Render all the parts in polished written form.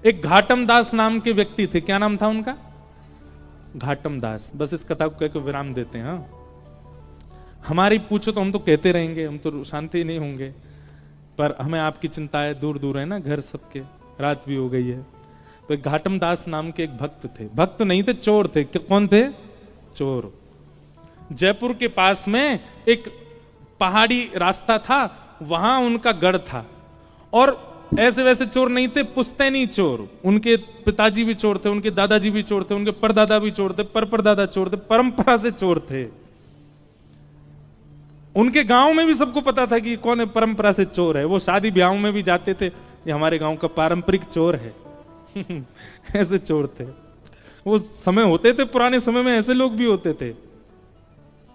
एक घाटम दास नाम के व्यक्ति थे। क्या नाम था उनका? घाटम दास। बस इस कथा को कहकर विराम देते हैं। हाँ, हमारी पूछो तो हम तो कहते रहेंगे, हम तो शांति नहीं होंगे, पर हमें आपकी चिंता है, दूर दूर है ना घर सबके, रात भी हो गई है। तो एक घाटम दास नाम के एक भक्त थे। भक्त नहीं थे, चोर थे। कौन थे? चोर। जयपुर के पास में एक पहाड़ी रास्ता था, वहां उनका गढ़ था। और ऐसे वैसे चोर नहीं थे, पुश्तैनी चोर। उनके पिताजी भी चोर थे, उनके दादाजी भी चोर थे, उनके परदादा भी चोर थे, परदादा चोर थे, परंपरा से चोर थे। उनके गांव में भी सबको पता था कि कौन है परंपरा से चोर है। वो शादी ब्याहों में भी जाते थे, ये हमारे गांव का पारंपरिक चोर है। ऐसे चोर थे। वो समय होते थे, पुराने समय में ऐसे लोग भी होते थे।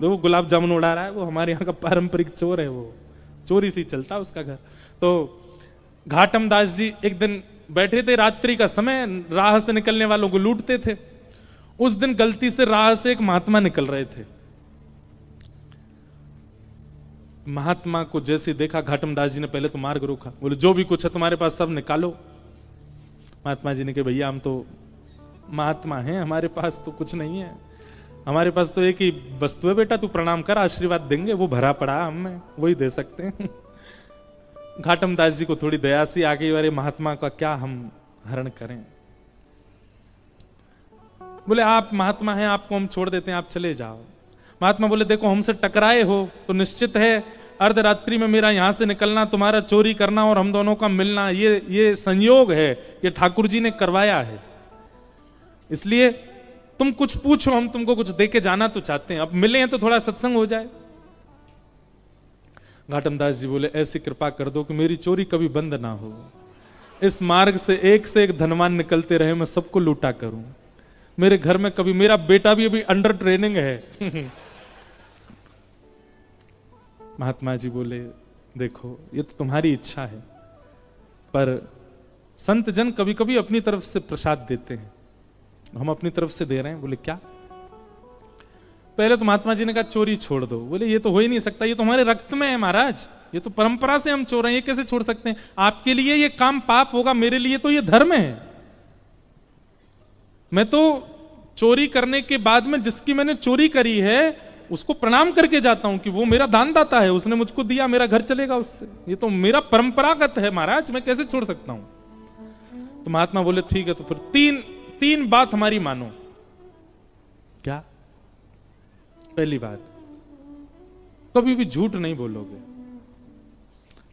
वो गुलाब जामुन उड़ा रहा है, वो हमारे यहाँ का पारंपरिक चोर है, वो चोरी से चलता उसका घर। तो घाटम दास जी एक दिन बैठे थे, रात्रि का समय, राह से निकलने वालों को लूटते थे। उस दिन गलती से राह से एक महात्मा निकल रहे थे। महात्मा को जैसे देखा, घाटम दास जी ने पहले तो मार्ग रोका, बोले जो भी कुछ है तुम्हारे पास सब निकालो। महात्मा जी ने कहा भैया हम तो महात्मा हैं, हमारे पास तो कुछ नहीं है, हमारे पास तो एक ही वस्तु है बेटा, तू प्रणाम कर, आशीर्वाद देंगे, वो भरा पड़ा हमें, वही दे सकते हैं। घाटम दास जी को थोड़ी दया सी आ गई, अरे महात्मा का क्या हम हरण करें। बोले आप महात्मा हैं, आपको हम छोड़ देते हैं, आप चले जाओ। महात्मा बोले देखो हमसे टकराए हो तो निश्चित है अर्धरात्रि में मेरा यहां से निकलना, तुम्हारा चोरी करना और हम दोनों का मिलना, ये संयोग है, ये ठाकुर जी ने करवाया है। इसलिए तुम कुछ पूछो, हम तुमको कुछ दे के जाना तो चाहते हैं, अब मिले हैं तो थोड़ा सत्संग हो जाए। घाटम दास जी बोले ऐसी कृपा कर दो कि मेरी चोरी कभी बंद ना हो, इस मार्ग से एक धनवान निकलते रहे, मैं सबको लूटा करूं, मेरे घर में कभी, मेरा बेटा भी अभी अंडर ट्रेनिंग है। महात्मा जी बोले देखो ये तो तुम्हारी इच्छा है, पर संत जन कभी कभी अपनी तरफ से प्रसाद देते हैं, हम अपनी तरफ से दे रहे हैं। बोले क्या? पहले तो महात्मा जी ने कहा चोरी छोड़ दो। बोले ये तो हो ही नहीं सकता, ये तो हमारे रक्त में है महाराज, ये तो परंपरा से हम चोर हैं, ये कैसे छोड़ सकते हैं? आपके लिए ये काम पाप होगा, मेरे लिए तो ये धर्म है। मैं तो चोरी करने के बाद में जिसकी मैंने चोरी करी है उसको प्रणाम करके जाता हूं कि वो मेरा दानदाता है, उसने मुझको दिया, मेरा घर चलेगा उससे, ये तो मेरा परंपरागत है महाराज, मैं कैसे छोड़ सकता हूं? तो महात्मा बोले ठीक है, तो फिर तीन बात हमारी मानो। क्या? पहली बात, कभी भी झूठ नहीं बोलोगे।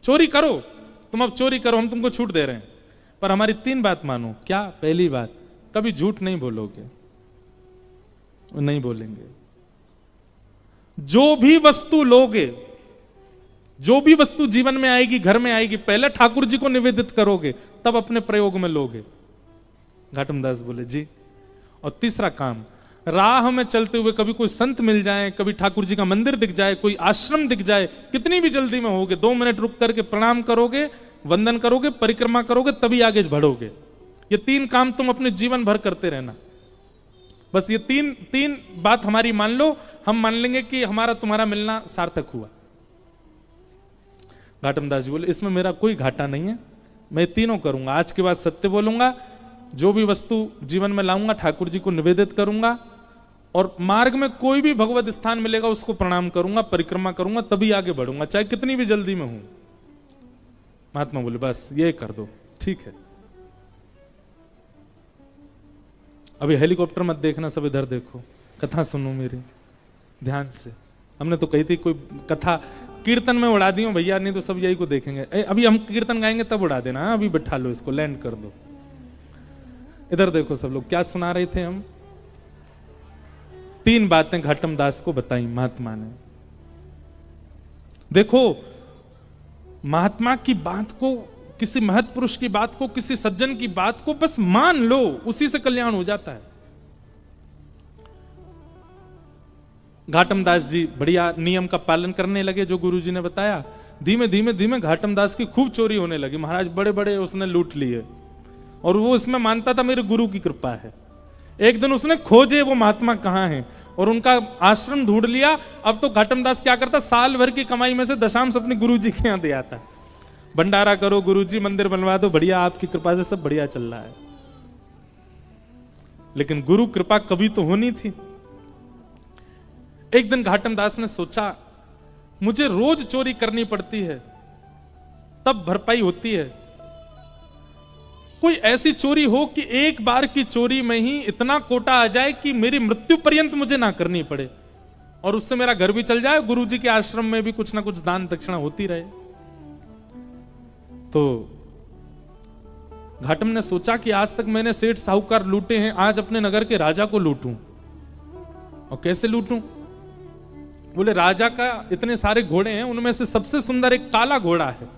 चोरी करो, तुम अब चोरी करो, हम तुमको छूट दे रहे हैं, पर हमारी 3 बात मानो। क्या? पहली बात, कभी झूठ नहीं बोलोगे। नहीं बोलेंगे। जो भी वस्तु लोगे, जो भी वस्तु जीवन में आएगी, घर में आएगी, पहले ठाकुर जी को निवेदित करोगे, तब अपने प्रयोग में लोगे। घाटम दास बोले जी। और तीसरा काम, राह में चलते हुए कभी कोई संत मिल जाए, कभी ठाकुर जी का मंदिर दिख जाए, कोई आश्रम दिख जाए, कितनी भी जल्दी में होगे, 2 मिनट रुक करके प्रणाम करोगे, वंदन करोगे, परिक्रमा करोगे, तभी आगे बढ़ोगे। ये 3 काम तुम अपने जीवन भर करते रहना। बस ये तीन बात हमारी मान लो, हम मान लेंगे कि हमारा तुम्हारा मिलना सार्थक हुआ। घाटम दास जी बोले इसमें मेरा कोई घाटा नहीं है, मैं तीनों करूंगा। आज के बाद सत्य बोलूंगा, जो भी वस्तु जीवन में लाऊंगा ठाकुर जी को निवेदित करूंगा, और मार्ग में कोई भी भगवत स्थान मिलेगा उसको प्रणाम करूंगा, परिक्रमा करूंगा, तभी आगे बढ़ूंगा, चाहे कितनी भी जल्दी में हूं। महात्मा बोले बस ये कर दो। ठीक है, अभी हेलीकॉप्टर मत देखना, सब इधर देखो, कथा सुनो मेरी ध्यान से। हमने तो कही थी कोई कथा कीर्तन में उड़ा दी हो भैया, नहीं तो सब यही को देखेंगे। अभी हम कीर्तन गाएंगे तब उड़ा देना, अभी बैठा लो इसको, लैंड कर दो। इधर देखो सब लोग, क्या सुना रहे थे हम? 3 बातें घाटम दास को बताई महात्मा ने। देखो, महात्मा की बात को, किसी महत् पुरुष की बात को, किसी सज्जन की बात को बस मान लो, उसी से कल्याण हो जाता है। घाटम दास जी बढ़िया नियम का पालन करने लगे जो गुरुजी ने बताया। धीमे धीमे धीमे घाटम दास की खूब चोरी होने लगी। महाराज बड़े बड़े उसने लूट लिए, और वो इसमें मानता था मेरे गुरु की कृपा है। एक दिन उसने खोजे वो महात्मा कहां हैं, और उनका आश्रम ढूंढ लिया। अब तो घाटम दास क्या करता, साल भर की कमाई में से दशांश अपने गुरु जी के यहां दे आता। भंडारा करो गुरुजी, मंदिर बनवा दो, बढ़िया, आपकी कृपा से सब बढ़िया चल रहा है। लेकिन गुरु कृपा कभी तो होनी थी। एक दिन घाटम दास ने सोचा, मुझे रोज चोरी करनी पड़ती है, तब भरपाई होती है। कोई ऐसी चोरी हो कि एक बार की चोरी में ही इतना कोटा आ जाए कि मेरी मृत्यु पर्यंत मुझे ना करनी पड़े, और उससे मेरा घर भी चल जाए, गुरुजी के आश्रम में भी कुछ ना कुछ दान दक्षिणा होती रहे। तो घाटम ने सोचा कि आज तक मैंने सेठ साहूकार लूटे हैं, आज अपने नगर के राजा को लूटूं। और कैसे लूटूं? बोले राजा का इतने सारे घोड़े हैं, उनमें से सबसे सुंदर एक काला घोड़ा है,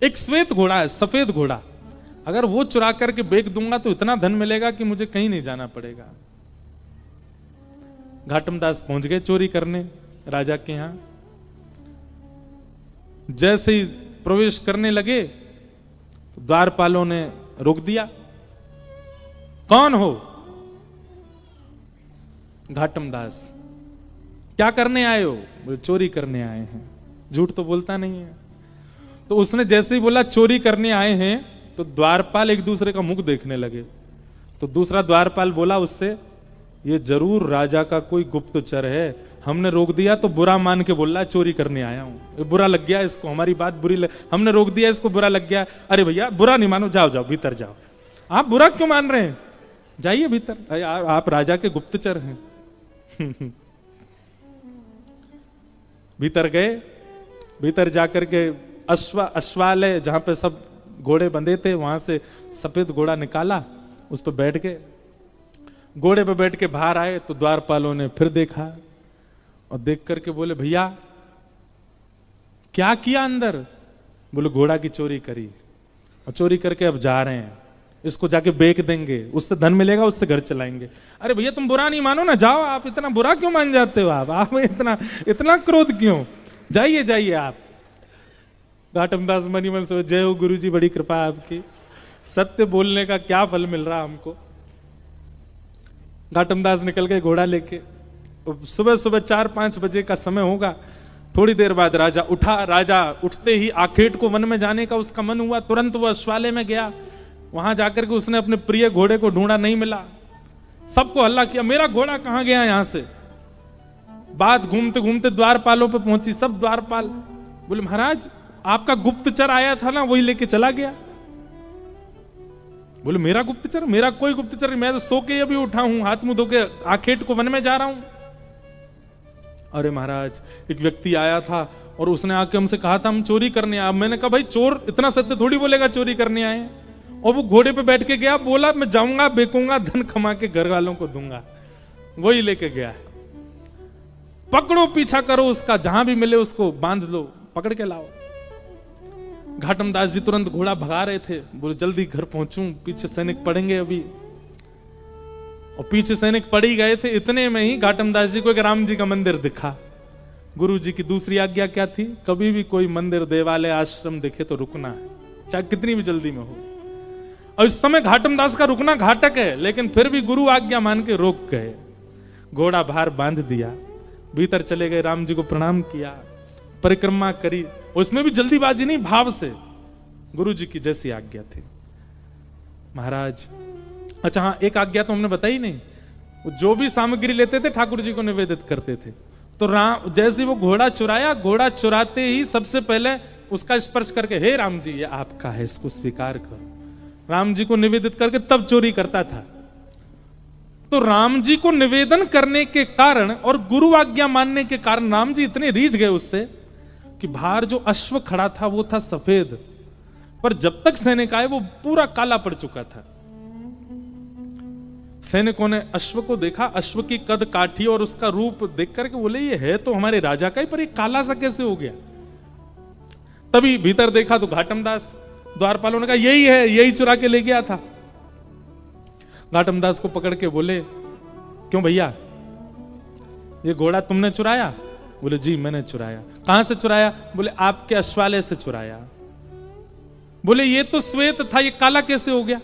एक श्वेत घोड़ा है, सफेद घोड़ा। अगर वो चुरा करके बेच दूंगा तो इतना धन मिलेगा कि मुझे कहीं नहीं जाना पड़ेगा। घाटम दास पहुंच गए चोरी करने राजा के यहां। जैसे ही प्रवेश करने लगे तो द्वारपालों ने रोक दिया। कौन हो? घाटम दास। क्या करने आए हो? बोले चोरी करने आए हैं। झूठ तो बोलता नहीं है। तो उसने जैसे ही बोला चोरी करने आए हैं, तो द्वारपाल एक दूसरे का मुख देखने लगे। तो दूसरा द्वारपाल बोला उससे, ये जरूर राजा का कोई गुप्तचर है, हमने रोक दिया तो बुरा मान के बोल रहा है चोरी करने आया हूं, बुरा लग गया इसको, हमारी बात हमने रोक दिया, इसको बुरा लग गया। अरे भैया बुरा नहीं मानो, जाओ जाओ भीतर जाओ। आप बुरा क्यों मान रहे हैं? जाइए भीतर, आप राजा के गुप्तचर हैं। भीतर गए। भीतर जाकर के अश्वालय जहां पे सब घोड़े बंधे थे, वहां से सफेद घोड़ा निकाला, उस पर बैठ गए। घोड़े पे बैठ के बाहर आए तो द्वारपालों ने फिर देखा और देख करके बोले, भैया क्या किया अंदर? बोले घोड़ा की चोरी करी, और चोरी करके अब जा रहे हैं, इसको जाके बेच देंगे, उससे धन मिलेगा, उससे घर चलाएंगे। अरे भैया तुम बुरा नहीं मानो ना, जाओ। आप इतना बुरा क्यों मान जाते हो? आप इतना क्रोध क्यों? जाइए जाइए आप। घाटम दास मनी मन सोच, जय हो गुरुजी, बड़ी कृपा आपकी, सत्य बोलने का क्या फल मिल रहा हमको। घाटम दास निकल गए घोड़ा लेके। सुबह सुबह 4-5 बजे का समय होगा। थोड़ी देर बाद राजा उठा। राजा उठते ही आखेट को वन में जाने का उसका मन हुआ। तुरंत वो अश्वालय में गया। वहां जाकर के उसने अपने प्रिय घोड़े को ढूंढा, नहीं मिला। सबको हल्ला किया, मेरा घोड़ा कहां गया यहां से। बात घूमते घूमते द्वारपालों पे पहुंची। सब द्वारपाल बोले, महाराज आपका गुप्तचर आया था ना, वही लेके चला गया। बोले मेरा गुप्तचर? मेरा कोई गुप्तचर नहीं, मैं तो सो के अभी उठा हूं, हाथ मुंह धो के आखेट को वन में जा रहा हूं। अरे महाराज, एक व्यक्ति आया था और उसने आके हमसे कहा था हम चोरी करने आए। मैंने कहा भाई चोर इतना सत्य थोड़ी बोलेगा चोरी करने आए। और वो घोड़े पे बैठ के गया, बोला मैं जाऊंगा, बेचूंगा, धन कमा के घर वालों को दूंगा। वही लेके गया। पकड़ो, पीछा करो उसका, जहां भी मिले उसको बांध लो, पकड़ के लाओ। घाटम दास जी तुरंत घोड़ा भगा रहे थे। बोले जल्दी घर पहुंचूं, पीछे सैनिक पड़ेंगे अभी। और पीछे सैनिक पड़ ही गए थे। इतने में ही घाटम दास जी को एक राम जी का मंदिर दिखा। गुरु जी की दूसरी आज्ञा क्या थी? कभी भी कोई मंदिर, देवालय, आश्रम दिखे तो रुकना है, चाहे कितनी भी जल्दी में हो। और इस समय घाटम दास का रुकना घातक है, लेकिन फिर भी गुरु आज्ञा मान के रोक गए। घोड़ा बाहर बांध दिया, भीतर चले गए, राम जी को प्रणाम किया, परिक्रमा करी। उसमें भी जल्दीबाजी नहीं, भाव से, गुरु जी की जैसी आज्ञा थी। महाराज, अच्छा हाँ, एक आज्ञा तो हमने बताई नहीं। वो जो भी सामग्री लेते थे ठाकुर जी को निवेदित करते थे। तो राम जैसे वो घोड़ा चुराया, घोड़ा चुराते ही सबसे पहले उसका स्पर्श करके, हे राम जी ये आपका है, इसको स्वीकार करो, राम जी को निवेदित करके तब चोरी करता था। तो राम जी को निवेदन करने के कारण और गुरु आज्ञा मानने के कारण राम जी इतने रीझ गए उससे कि बाहर जो अश्व खड़ा था वो था सफेद, पर जब तक सैनिक आए वो पूरा काला पड़ चुका था। सैनिकों ने अश्व को देखा, अश्व की कद काठी और उसका रूप देख करके बोले ये है तो हमारे राजा का ही, पर ये काला सा कैसे हो गया। तभी भीतर देखा तो घाटम दास। द्वारपालों ने कहा यही है, यही चुरा के ले गया था। घाटम दास को पकड़ के बोले, क्यों भैया ये घोड़ा तुमने चुराया? बोले जी मैंने चुराया। कहां से चुराया? बोले आपके अश्वालय से चुराया। बोले ये तो श्वेत था, ये काला कैसे हो गया?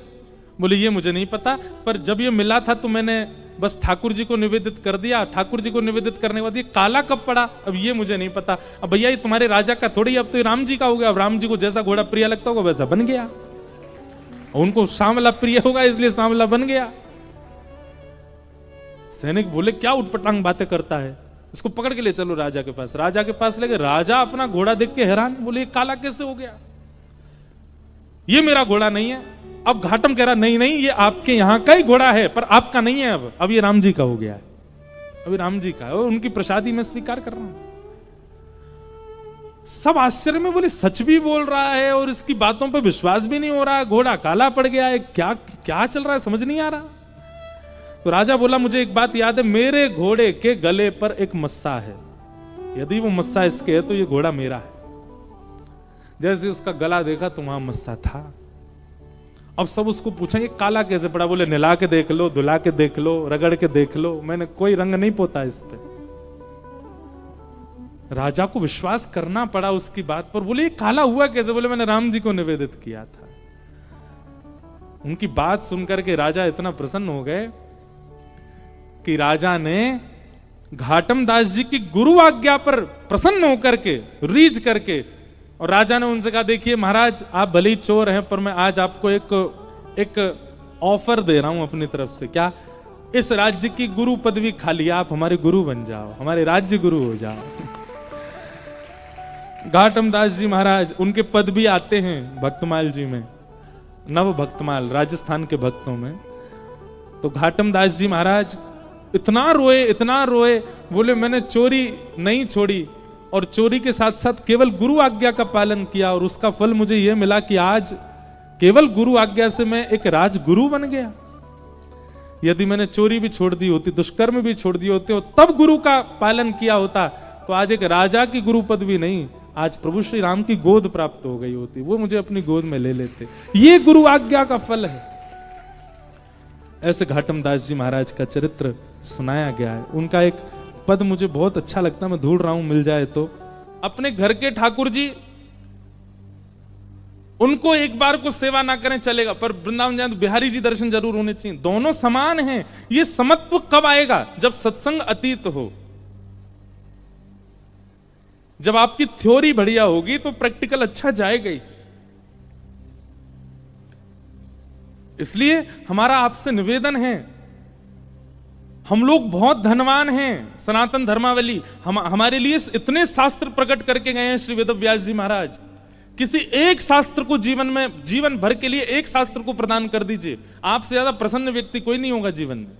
बोले ये मुझे नहीं पता, पर जब ये मिला था तो मैंने बस ठाकुर जी को निवेदित कर दिया। ठाकुर जी को निवेदित करने के बाद ये काला कब पड़ा, अब ये मुझे नहीं पता। अब भैया ये तुम्हारे राजा का थोड़ी, अब तो ये राम जी का हो गया। अब राम जी को जैसा घोड़ा प्रिय लगता होगा वैसा बन गया, उनको सांवला प्रिय होगा इसलिए सांवला बन गया। सैनिक बोले क्या उटपटांग बातें करता है, इसको पकड़ के ले चलो राजा के पास। राजा के पास ले गए। राजा अपना घोड़ा देख के हैरान, बोले ये काला कैसे हो गया, ये मेरा घोड़ा नहीं है। अब घाटम कह रहा नहीं नहीं ये आपके यहां का ही घोड़ा है पर आपका नहीं है, अब ये राम जी का हो गया है, अभी राम जी का है और उनकी प्रसादी में स्वीकार कर रहा हूं। सब आश्चर्य में बोले सच भी बोल रहा है और इसकी बातों पर विश्वास भी नहीं हो रहा है, घोड़ा काला पड़ गया है, क्या क्या चल रहा है समझ नहीं आ रहा। तो राजा बोला मुझे एक बात याद है, मेरे घोड़े के गले पर एक मस्सा है, यदि वो मस्सा इसके है तो ये घोड़ा मेरा है। जैसे उसका गला देखा तो वहां मस्सा था। अब सब उसको पूछेंगे काला कैसे पड़ा, बोले नहला के देख लो, धुला के देख लो, रगड़ के देख लो, मैंने कोई रंग नहीं पोता इस पे। राजा को विश्वास करना पड़ा उसकी बात पर। बोले ये काला हुआ कैसे, बोले मैंने राम जी को निवेदित किया था। उनकी बात सुनकर के राजा इतना प्रसन्न हो गए कि राजा ने घाटम दास जी की गुरु आज्ञा पर प्रसन्न होकर के रीझ करके, और राजा ने उनसे कहा देखिए महाराज आप भले ही चोर हैं पर मैं आज आपको एक ऑफर दे रहा हूं अपनी तरफ से। क्या, इस राज्य की गुरु पदवी खा लिया, आप हमारे गुरु बन जाओ, हमारे राज्य गुरु हो जाओ। घाटम दास जी महाराज, उनके पद भी आते हैं भक्तमाल जी में, नव भक्तमाल राजस्थान के भक्तों में। तो घाटम दास जी महाराज इतना रोए, बोले मैंने चोरी नहीं छोड़ी और चोरी के साथ साथ केवल गुरु आज्ञा का पालन किया और उसका फल मुझे यह मिला कि आज केवल गुरु आज्ञा से मैं एक राजगुरु बन गया। यदि मैंने चोरी भी छोड़ दी होती, दुष्कर्म भी छोड़ दिए होते और तब गुरु का पालन किया होता तो आज एक राजा की गुरु पदवी नहीं, आज प्रभु श्री राम की गोद प्राप्त हो गई होती, वो मुझे अपनी गोद में ले लेते। ये गुरु आज्ञा का फल है। ऐसे घाटम दास जी महाराज का चरित्र सुनाया गया है। उनका एक पद मुझे बहुत अच्छा लगता है, मैं ढूंढ रहा हूं मिल जाए तो। अपने घर के ठाकुर जी, उनको एक बार को सेवा ना करें चलेगा, पर वृंदावन जाए तो बिहारी जी दर्शन जरूर होने चाहिए। दोनों समान हैं। ये समत्व कब आएगा, जब सत्संग अतीत हो, जब आपकी थ्योरी बढ़िया होगी तो प्रैक्टिकल अच्छा जाएगा ही। इसलिए हमारा आपसे निवेदन है, हम लोग बहुत धनवान हैं। सनातन धर्मावली हमारे लिए इतने शास्त्र प्रकट करके गए हैं श्री वेदव्यास जी महाराज। किसी एक शास्त्र को जीवन भर के लिए एक शास्त्र को प्रदान कर दीजिए, आपसे ज्यादा प्रसन्न व्यक्ति कोई नहीं होगा जीवन में।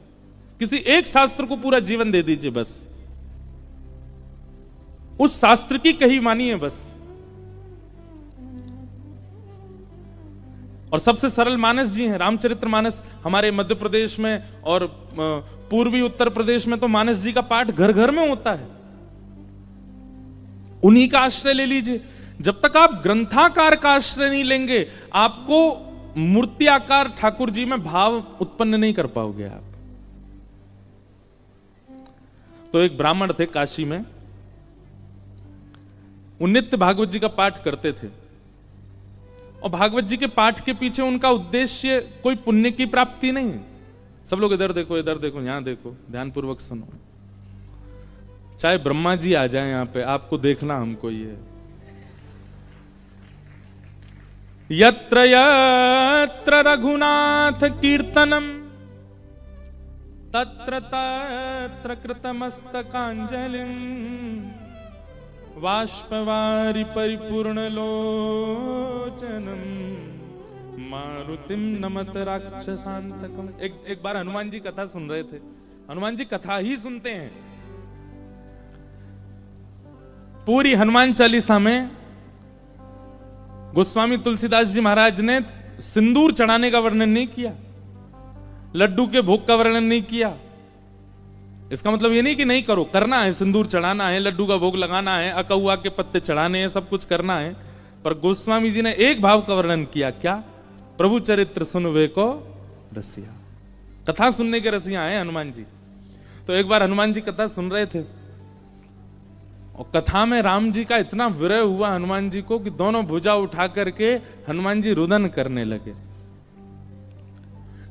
किसी एक शास्त्र को पूरा जीवन दे दीजिए, बस उस शास्त्र की कही मानिए बस। और सबसे सरल मानस जी हैं, रामचरित्र मानस। हमारे मध्य प्रदेश में और पूर्वी उत्तर प्रदेश में तो मानस जी का पाठ घर घर में होता है। उन्हीं का आश्रय ले लीजिए। जब तक आप ग्रंथाकार का आश्रय नहीं लेंगे, आपको मूर्ति आकार ठाकुर जी में भाव उत्पन्न नहीं कर पाओगे आप। तो एक ब्राह्मण थे काशी में, वो नित्य भागवत जी का पाठ करते थे और भागवत जी के पाठ के पीछे उनका उद्देश्य कोई पुण्य की प्राप्ति नहीं। सब लोग इधर देखो, इधर देखो, यहां देखो, ध्यानपूर्वक सुनो। चाहे ब्रह्मा जी आ जाए यहां पे, आपको देखना हमको ये। यत्र यत्र रघुनाथ कीर्तनम तत्र तत्र कृतमस्तकांजलिं बाष्पवारि परिपूर्ण लोचनम मारुतिम नमत राक्षसांतकम। एक बार हनुमान जी कथा सुन रहे थे। हनुमान जी कथा ही सुनते हैं। पूरी हनुमान चालीसा में गोस्वामी तुलसीदास जी महाराज ने सिंदूर चढ़ाने का वर्णन नहीं किया, लड्डू के भोग का वर्णन नहीं किया। इसका मतलब ये नहीं कि नहीं करो, करना है, सिंदूर चढ़ाना है, लड्डू का भोग लगाना है, अकहुआ के पत्ते चढ़ाने हैं, सब कुछ करना है। पर गोस्वामी जी ने एक भाव का वर्णन किया, क्या? प्रभु चरित्र सुनवे को रसिया। कथा सुनने के रसिया हैं हनुमान जी। तो एक बार हनुमान जी कथा सुन रहे थे और कथा में राम जी का इतना विरह हुआ हनुमान जी को कि दोनों भुजा उठा करके हनुमान जी रुदन करने लगे।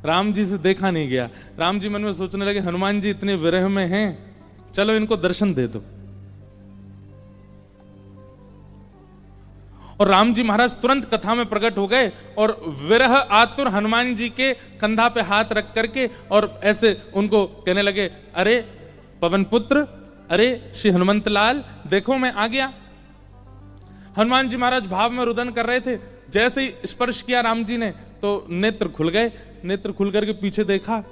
राम जी से देखा नहीं गया। राम जी मन में सोचने लगे हनुमान जी इतने विरह में हैं, चलो इनको दर्शन दे दो। और राम जी महाराज तुरंत कथा में प्रकट हो गए और विरह आतुर हनुमान जी के कंधा पे हाथ रख करके और ऐसे उनको कहने लगे, अरे पवन पुत्र, अरे श्री हनुमंत लाल, देखो मैं आ गया। हनुमान जी महाराज भाव में रुदन कर रहे थे, जैसे ही स्पर्श किया राम जी ने तो नेत्र खुल गए। नेत्र खुल करके पीछे देखा,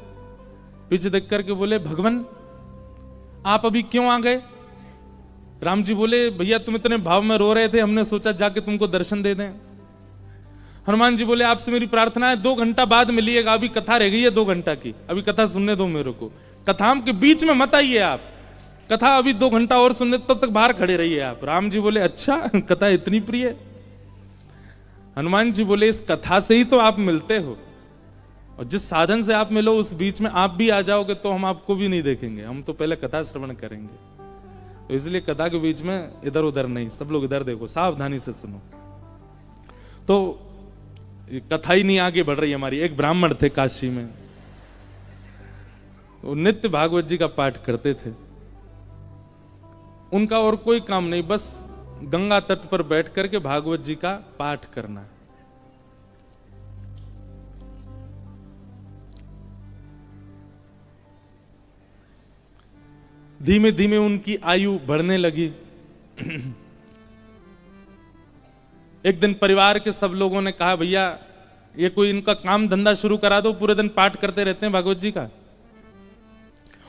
पीछे देख करके बोले, भगवान आप अभी क्यों आ गए? राम जी बोले, भैया तुम इतने भाव में रो रहे थे, हमने सोचा जाके तुमको दर्शन दे दें। हनुमान जी बोले, आपसे मेरी प्रार्थना है 2 घंटा बाद मिलिएगा, अभी कथा रह गई है 2 घंटा की, अभी कथा सुनने दो मेरे को, कथा के बीच में मत आइए आप, कथा अभी 2 घंटा और सुनने, तब तक बाहर खड़े रहिए आप। राम जी बोले, अच्छा कथा इतनी प्रिय? हनुमान जी बोले, इस कथा से ही तो आप मिलते हो, और जिस साधन से आप मिलो उस बीच में आप भी आ जाओगे तो हम आपको भी नहीं देखेंगे, हम तो पहले कथा श्रवण करेंगे। तो इसलिए कथा के बीच में इधर उधर नहीं, सब लोग इधर देखो, सावधानी से सुनो। तो कथा ही नहीं आगे बढ़ रही हमारी। एक ब्राह्मण थे काशी में, वो नित्य भागवत जी का पाठ करते थे। उनका और कोई काम नहीं, बस गंगा तट पर बैठ करके भागवत जी का पाठ करना। धीमे धीमे उनकी आयु बढ़ने लगी। एक दिन परिवार के सब लोगों ने कहा, भैया ये कोई इनका काम धंधा शुरू करा दो, पूरे दिन पाठ करते रहते हैं भागवत जी का।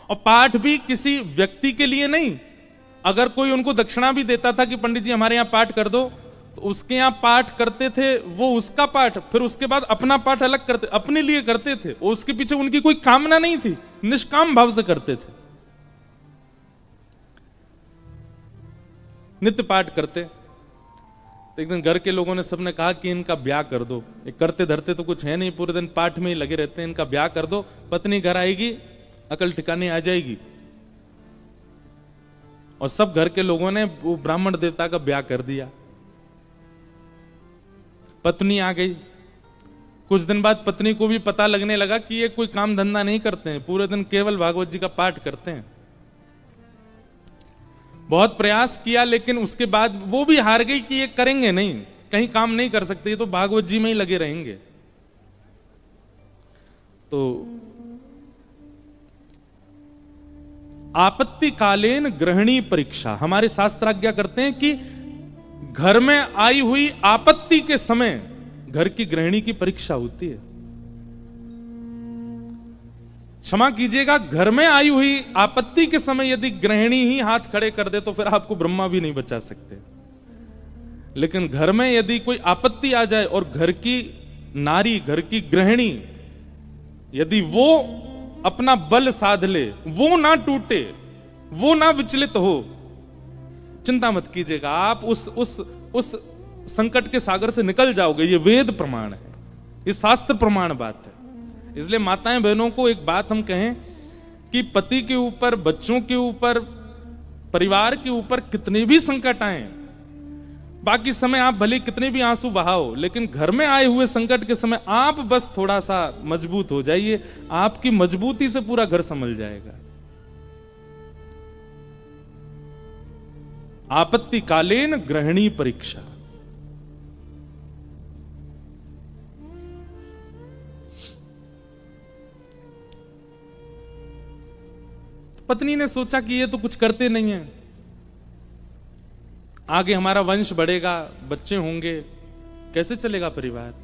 और पाठ भी किसी व्यक्ति के लिए नहीं, अगर कोई उनको दक्षिणा भी देता था कि पंडित जी हमारे यहां पाठ कर दो, तो उसके यहां पाठ करते थे, वो उसका पाठ, फिर उसके बाद अपना पाठ अलग करते, अपने लिए करते थे, और उसके पीछे उनकी कोई कामना नहीं थी, निष्काम भाव से करते थे, नित्य पाठ करते। तो एक दिन घर के लोगों ने सबने कहा कि इनका ब्याह कर दो, ये करते धरते तो कुछ है नहीं, पूरे दिन पाठ में ही लगे रहते हैं, इनका ब्याह कर दो, पत्नी घर आएगी, अकल ठिकाने आ जाएगी। और सब घर के लोगों ने वो ब्राह्मण देवता का ब्याह कर दिया। पत्नी आ गई, कुछ दिन बाद पत्नी को भी पता लगने लगा कि ये कोई काम धंधा नहीं करते हैं, पूरे दिन केवल भागवत जी का पाठ करते हैं। बहुत प्रयास किया, लेकिन उसके बाद वो भी हार गई कि ये करेंगे नहीं, कहीं काम नहीं कर सकते, ये तो भागवत जी में ही लगे रहेंगे। तो आपत्तिकालीन गृहिणी परीक्षा, हमारे शास्त्र आज्ञा करते हैं कि घर में आई हुई आपत्ति के समय घर की गृहिणी की परीक्षा होती है। क्षमा कीजिएगा, घर में आई हुई आपत्ति के समय यदि गृहिणी ही हाथ खड़े कर दे तो फिर आपको ब्रह्मा भी नहीं बचा सकते। लेकिन घर में यदि कोई आपत्ति आ जाए और घर की नारी, घर की गृहिणी यदि वो अपना बल साध ले, वो ना टूटे, वो ना विचलित हो, चिंता मत कीजिएगा, आप उस संकट के सागर से निकल जाओगे। ये वेद प्रमाण है, ये शास्त्र प्रमाण बात है। इसलिए माताएं बहनों को एक बात हम कहें कि पति के ऊपर, बच्चों के ऊपर, परिवार के ऊपर कितने भी संकट आए, बाकी समय आप भले कितने भी आंसू बहाओ, लेकिन घर में आए हुए संकट के समय आप बस थोड़ा सा मजबूत हो जाइए, आपकी मजबूती से पूरा घर संभल जाएगा। आपत्तिकालीन गृहिणी परीक्षा। पत्नी ने सोचा कि ये तो कुछ करते नहीं है, आगे हमारा वंश बढ़ेगा, बच्चे होंगे, कैसे चलेगा परिवार।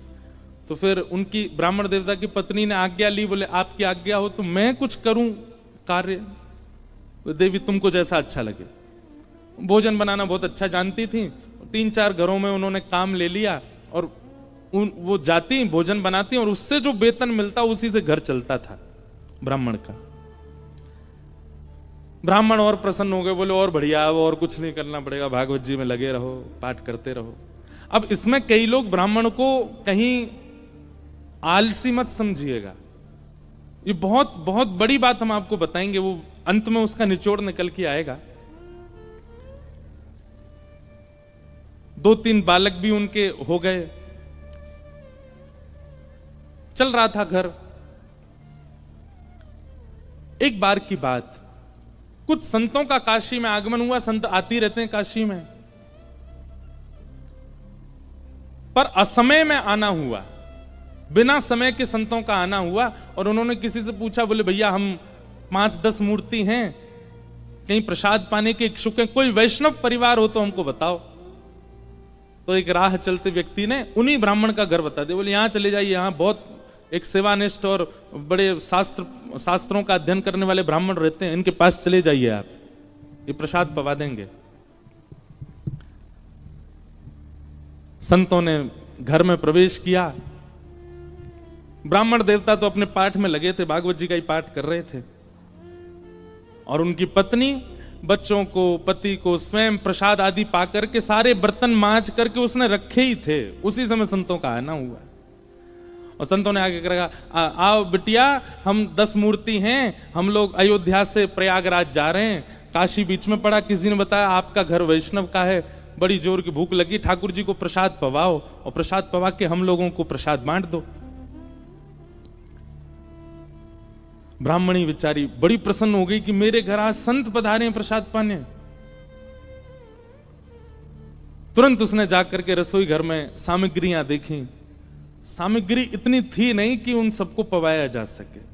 तो फिर उनकी ब्राह्मण देवता की पत्नी ने आज्ञा ली, बोले आपकी आज्ञा हो तो मैं कुछ करूं कार्य। देवी तुमको जैसा अच्छा लगे। भोजन बनाना बहुत अच्छा जानती थी, 3-4 घरों में उन्होंने काम ले लिया और वो जाती भोजन बनाती और उससे जो वेतन मिलता उसी से घर चलता था ब्राह्मण का। ब्राह्मण और प्रसन्न हो गए, बोले और बढ़िया, और कुछ नहीं करना पड़ेगा, भागवत जी में लगे रहो, पाठ करते रहो। अब इसमें कई लोग ब्राह्मण को कहीं आलसी मत समझिएगा, ये बहुत बहुत बड़ी बात हम आपको बताएंगे, वो अंत में उसका निचोड़ निकल के आएगा। 2-3 बालक भी उनके हो गए, चल रहा था घर। एक बार की बात, कुछ संतों का काशी में आगमन हुआ। संत आती रहते हैं काशी में, पर असमय में आना हुआ, बिना समय के संतों का आना हुआ। और उन्होंने किसी से पूछा, बोले भैया हम 5-10 मूर्ति हैं, कहीं प्रसाद पाने के इच्छुक हैं, कोई वैष्णव परिवार हो तो हमको बताओ। तो एक राह चलते व्यक्ति ने उन्हीं ब्राह्मण का घर बता दिया। बोले यहां चले जाइए, यहां बहुत एक सेवानिष्ठ और बड़े शास्त्रों का अध्ययन करने वाले ब्राह्मण रहते हैं, इनके पास चले जाइए, आप ये प्रसाद पवा देंगे। संतों ने घर में प्रवेश किया। ब्राह्मण देवता तो अपने पाठ में लगे थे, भागवत जी का ही पाठ कर रहे थे, और उनकी पत्नी बच्चों को, पति को स्वयं प्रसाद आदि पाकर के सारे बर्तन मांज करके उसने रखे ही थे। उसी समय संतों का आना हुआ और संतों ने आगे कहा, आओ बिटिया, हम 10 मूर्ति हैं, हम लोग अयोध्या से प्रयागराज जा रहे हैं, काशी बीच में पड़ा, किसी ने बताया आपका घर वैष्णव का है, बड़ी जोर की भूख लगी, ठाकुर जी को प्रसाद पवाओ और प्रसाद पवा के हम लोगों को प्रसाद बांट दो। ब्राह्मणी बेचारी बड़ी प्रसन्न हो गई कि मेरे घर आज संत पधारे हैं प्रसाद पाने। तुरंत उसने जाकर के रसोई घर में सामग्रियां देखी। सामग्री इतनी थी नहीं कि उन सबको पवाया जा सके।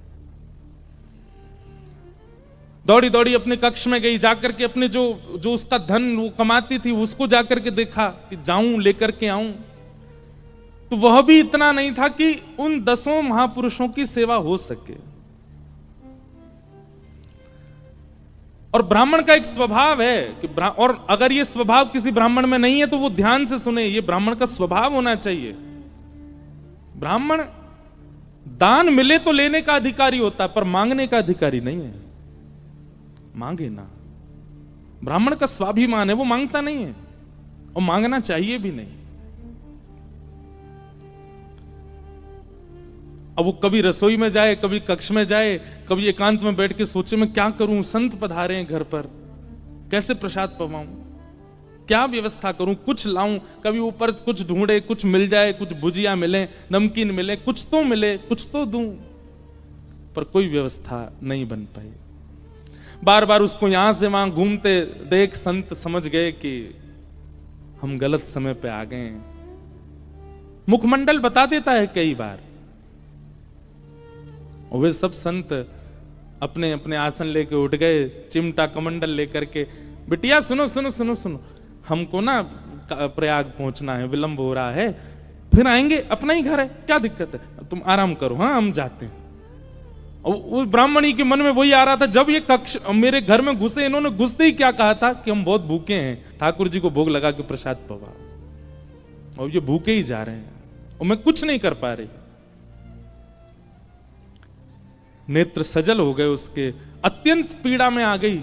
दौड़ी दौड़ी अपने कक्ष में गई, जाकर के अपने जो उसका धन वो कमाती थी उसको जाकर के देखा कि जाऊं लेकर के आऊं, तो वह भी इतना नहीं था कि उन 10 महापुरुषों की सेवा हो सके। और ब्राह्मण का एक स्वभाव है कि और अगर ये स्वभाव किसी ब्राह्मण में नहीं है तो वो ध्यान से सुने, ये ब्राह्मण का स्वभाव होना चाहिए। ब्राह्मण दान मिले तो लेने का अधिकारी होता है, पर मांगने का अधिकारी नहीं है। मांगे ना, ब्राह्मण का स्वाभिमान है, वो मांगता नहीं है और मांगना चाहिए भी नहीं। अब वो कभी रसोई में जाए, कभी कक्ष में जाए, कभी एकांत में बैठ के सोचे मैं क्या करूं, संत पधारे हैं घर पर, कैसे प्रसाद पवाऊं, क्या व्यवस्था करूं, कुछ लाऊं, कभी ऊपर कुछ ढूंढे, कुछ मिल जाए, कुछ भुजिया मिले, नमकीन मिले, कुछ तो मिले, कुछ तो दूं, पर कोई व्यवस्था नहीं बन पाई। बार बार उसको यहां से वहां घूमते देख संत समझ गए कि हम गलत समय पे आ गए हैं। मुखमंडल बता देता है कई बार, और वे सब संत अपने अपने आसन लेके उठ गए, चिमटा कमंडल लेकर के, बिटिया सुनो सुनो सुनो सुनो, हमको ना प्रयाग पहुंचना है, विलंब हो रहा है, फिर आएंगे, अपना ही घर है, क्या दिक्कत है, तुम आराम करो, हाँ हम जाते हैं। और उस ब्राह्मणी के मन में वही आ रहा था, जब ये कक्ष मेरे घर में घुसे, इन्होंने घुसते ही क्या कहा था कि हम बहुत भूखे हैं, ठाकुर जी को भोग लगा के प्रसाद पवा, और ये भूखे ही जा रहे हैं और मैं कुछ नहीं कर पा रही। नेत्र सजल हो गए उसके, अत्यंत पीड़ा में आ गई।